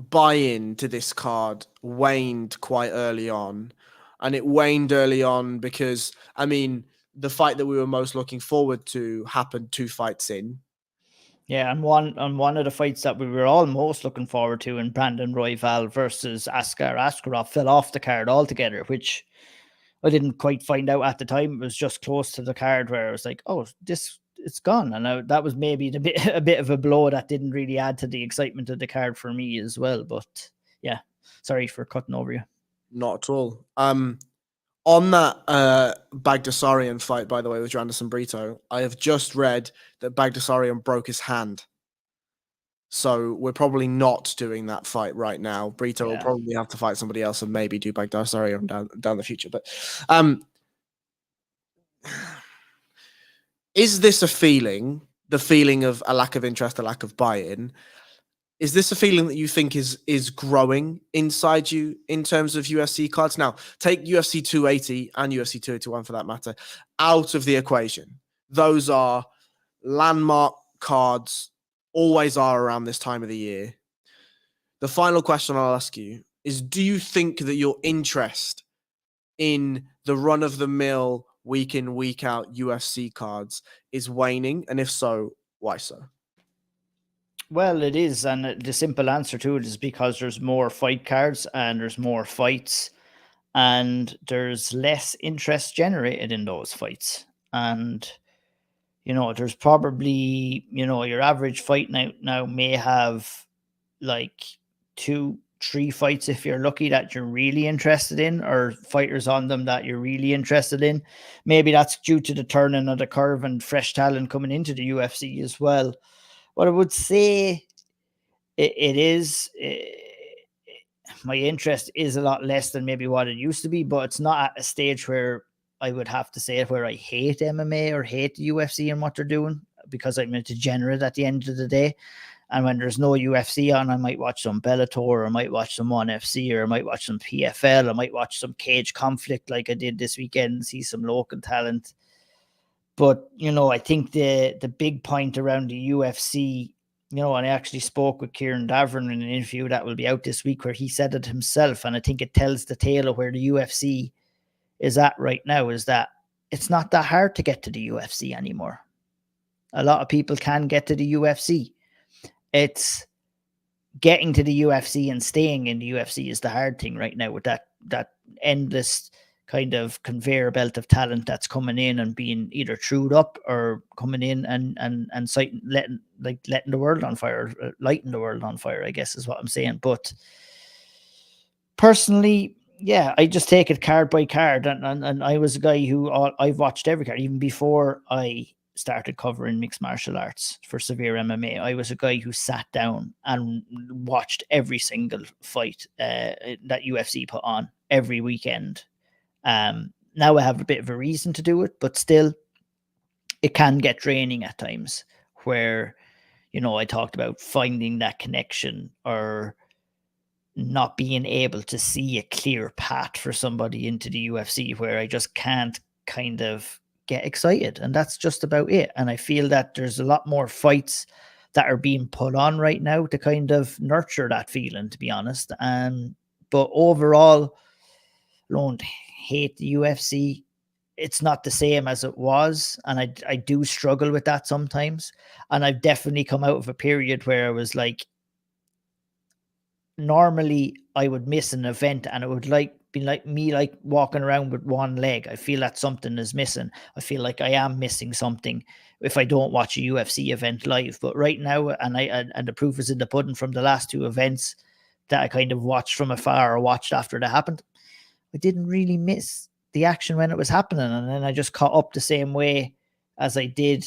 Speaker 1: buy-in to this card waned quite early on, and it waned early on because, I mean, the fight that we were most looking forward to happened 2 fights in.
Speaker 2: Yeah, and one of the fights that we were all most looking forward to, in Brandon Royval versus Askar Askarov, fell off the card altogether, which I didn't quite find out at the time. It was just close to the card where I was like, oh, it's gone. And that was maybe a bit of a blow that didn't really add to the excitement of the card for me as well. But yeah, sorry for cutting over you.
Speaker 1: Not at all. On that Bagdasarian fight, by the way, with Janderson Brito, I have just read that Bagdasarian broke his hand. So we're probably not doing that fight right now. Brito will probably have to fight somebody else and maybe do Bagdasarian down the future. But is this a feeling the feeling of a lack of interest, a lack of buy-in. Is this a feeling that you think is growing inside you in terms of UFC cards? Now, take UFC 280 and UFC 281 for that matter out of the equation. Those are landmark cards, always are around this time of the year. The final question I'll ask you is, do you think that your interest in the run-of-the-mill, week in, week out UFC cards is waning? And if so, why so?
Speaker 2: Well, it is. And the simple answer to it is because there's more fight cards and there's more fights and there's less interest generated in those fights. And, you know, there's probably, you know, your average fight now may have like 2-3 fights if you're lucky that you're really interested in, or fighters on them that you're really interested in. Maybe that's due to the turning of the curve and fresh talent coming into the UFC as well. What I would say it is, my interest is a lot less than maybe what it used to be, but it's not at a stage where I would have to say it where I hate MMA or hate the UFC and what they're doing, because I'm a degenerate at the end of the day. And when there's no UFC on, I might watch some Bellator, or I might watch some ONE FC, or I might watch some PFL, I might watch some Cage Conflict like I did this weekend, see some local talent. But, you know, I think the big point around the UFC, you know, and I actually spoke with Kieran Davern in an interview that will be out this week where he said it himself, and I think it tells the tale of where the UFC is at right now, is that it's not that hard to get to the UFC anymore. A lot of people can get to the UFC. It's getting to the UFC and staying in the UFC is the hard thing right now, with that endless kind of conveyor belt of talent that's coming in and being either chewed up or coming in and letting the world on fire, lighting the world on fire, I guess is what I'm saying. But personally, yeah, I just take it card by card, and I was a guy who I've watched every card even before I started covering mixed martial arts for Severe MMA. I was a guy who sat down and watched every single fight that UFC put on every weekend. Now I have a bit of a reason to do it, but still it can get draining at times where, you know, I talked about finding that connection or not being able to see a clear path for somebody into the UFC, where I just can't kind of get excited. And that's just about it. And I feel that there's a lot more fights that are being put on right now to kind of nurture that feeling, to be honest. But overall, I don't hate the UFC. It's not the same as it was. And I do struggle with that sometimes. And I've definitely come out of a period where I was like, normally I would miss an event and it would be like me like walking around with one leg. I feel that something is missing. I feel like I am missing something if I don't watch a UFC event live. But right now, and the proof is in the pudding from the last 2 events that I kind of watched from afar or watched after they happened, I didn't really miss the action when it was happening. And then I just caught up the same way as I did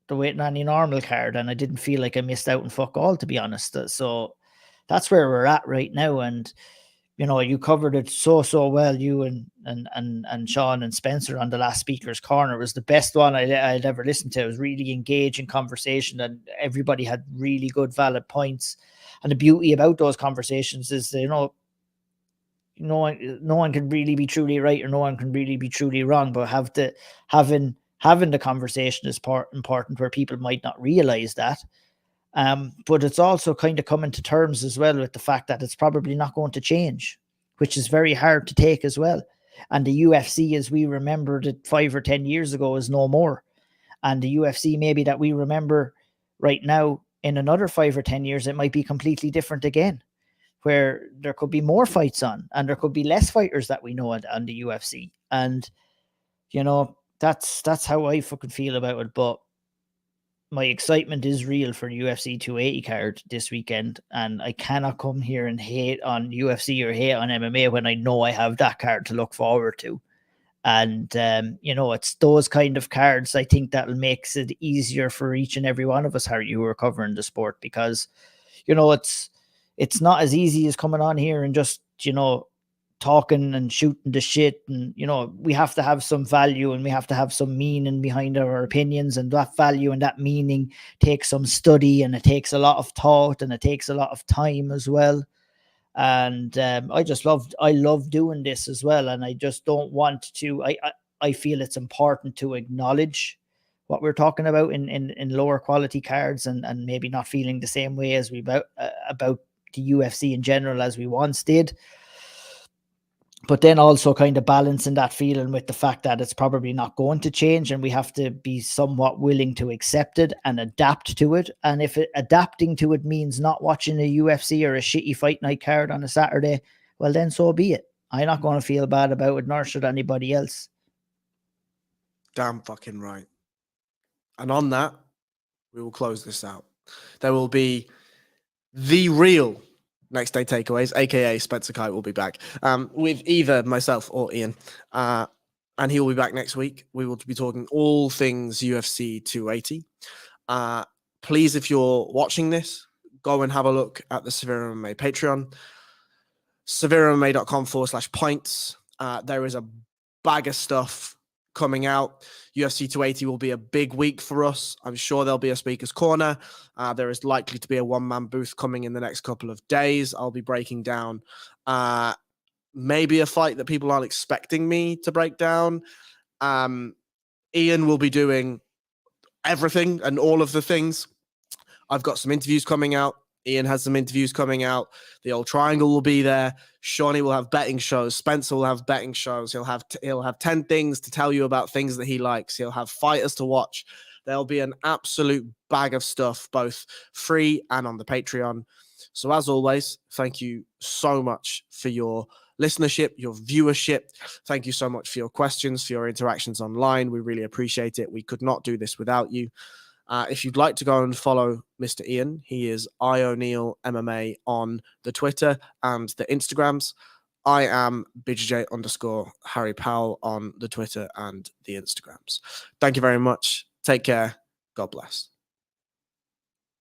Speaker 2: the Waiting on any normal card. And I didn't feel like I missed out on fuck all, to be honest. So that's where we're at right now. And, you know, you covered it so well, you and Sean and Spencer on the last Speaker's Corner. It was the best one I'd ever listened to. It was really engaging conversation and everybody had really good, valid points. And the beauty about those conversations is, you know, no one can really be truly right or no one can really be truly wrong, but having the conversation is important, where people might not realize that. But it's also kind of coming to terms as well with the fact that it's probably not going to change, which is very hard to take as well. And the UFC, as we remembered it 5 or 10 years ago, is no more. And the UFC maybe that we remember right now, in another 5 or 10 years, it might be completely different again, where there could be more fights on and there could be less fighters that we know on the UFC. And, you know, that's how I fucking feel about it. But my excitement is real for UFC 280 card this weekend, and I cannot come here and hate on UFC or hate on MMA when I know I have that card to look forward to. And, you know, it's those kind of cards, I think, that'll makes it easier for each and every one of us, Harry, who are covering the sport, because, you know, it's not as easy as coming on here and just, you know, talking and shooting the shit, and we have to have some value and we have to have some meaning behind our opinions, and that value and that meaning takes some study, and it takes a lot of thought, and it takes a lot of time as well. And I love doing this as well, and I just don't want to. I feel it's important to acknowledge what we're talking about in lower quality cards, and maybe not feeling the same way as we about the UFC in general as we once did. But then also kind of balancing that feeling with the fact that it's probably not going to change, and we have to be somewhat willing to accept it and adapt to it. And if adapting to it means not watching a UFC or a shitty fight night card on a Saturday, well, then so be it. I'm not going to feel bad about it, nor should anybody else.
Speaker 1: Damn fucking right. And on that, we will close this out. There will be the real next day takeaways, aka Spencer Kite will be back with either myself or Ian, and he will be back next week. We will be talking all things UFC 280. Please, if you're watching this, go and have a look at the Severe MMA Patreon, severemma.com/points. There is a bag of stuff coming out. UFC 280 will be a big week for us. I'm sure there'll be a speaker's corner. There is likely to be a one-man booth coming in the next couple of days. I'll be breaking down maybe a fight that people aren't expecting me to break down. Ian will be doing everything and all of the things. I've got some interviews coming out. Ian has some interviews coming out. The old triangle will be there. Shawnee will have betting shows. Spencer will have betting shows. He'll have 10 things to tell you about things that he likes. He'll have fighters to watch. There'll be an absolute bag of stuff, both free and on the Patreon. So as always, thank you so much for your listenership, your viewership. Thank you so much for your questions, for your interactions online. We really appreciate it. We could not do this without you. If you'd like to go and follow Mr. Ian, he is IO'Neil MMA on the Twitter and the Instagrams. I am BJJ_Harry Powell on the Twitter and the Instagrams. Thank you very much. Take care. God bless.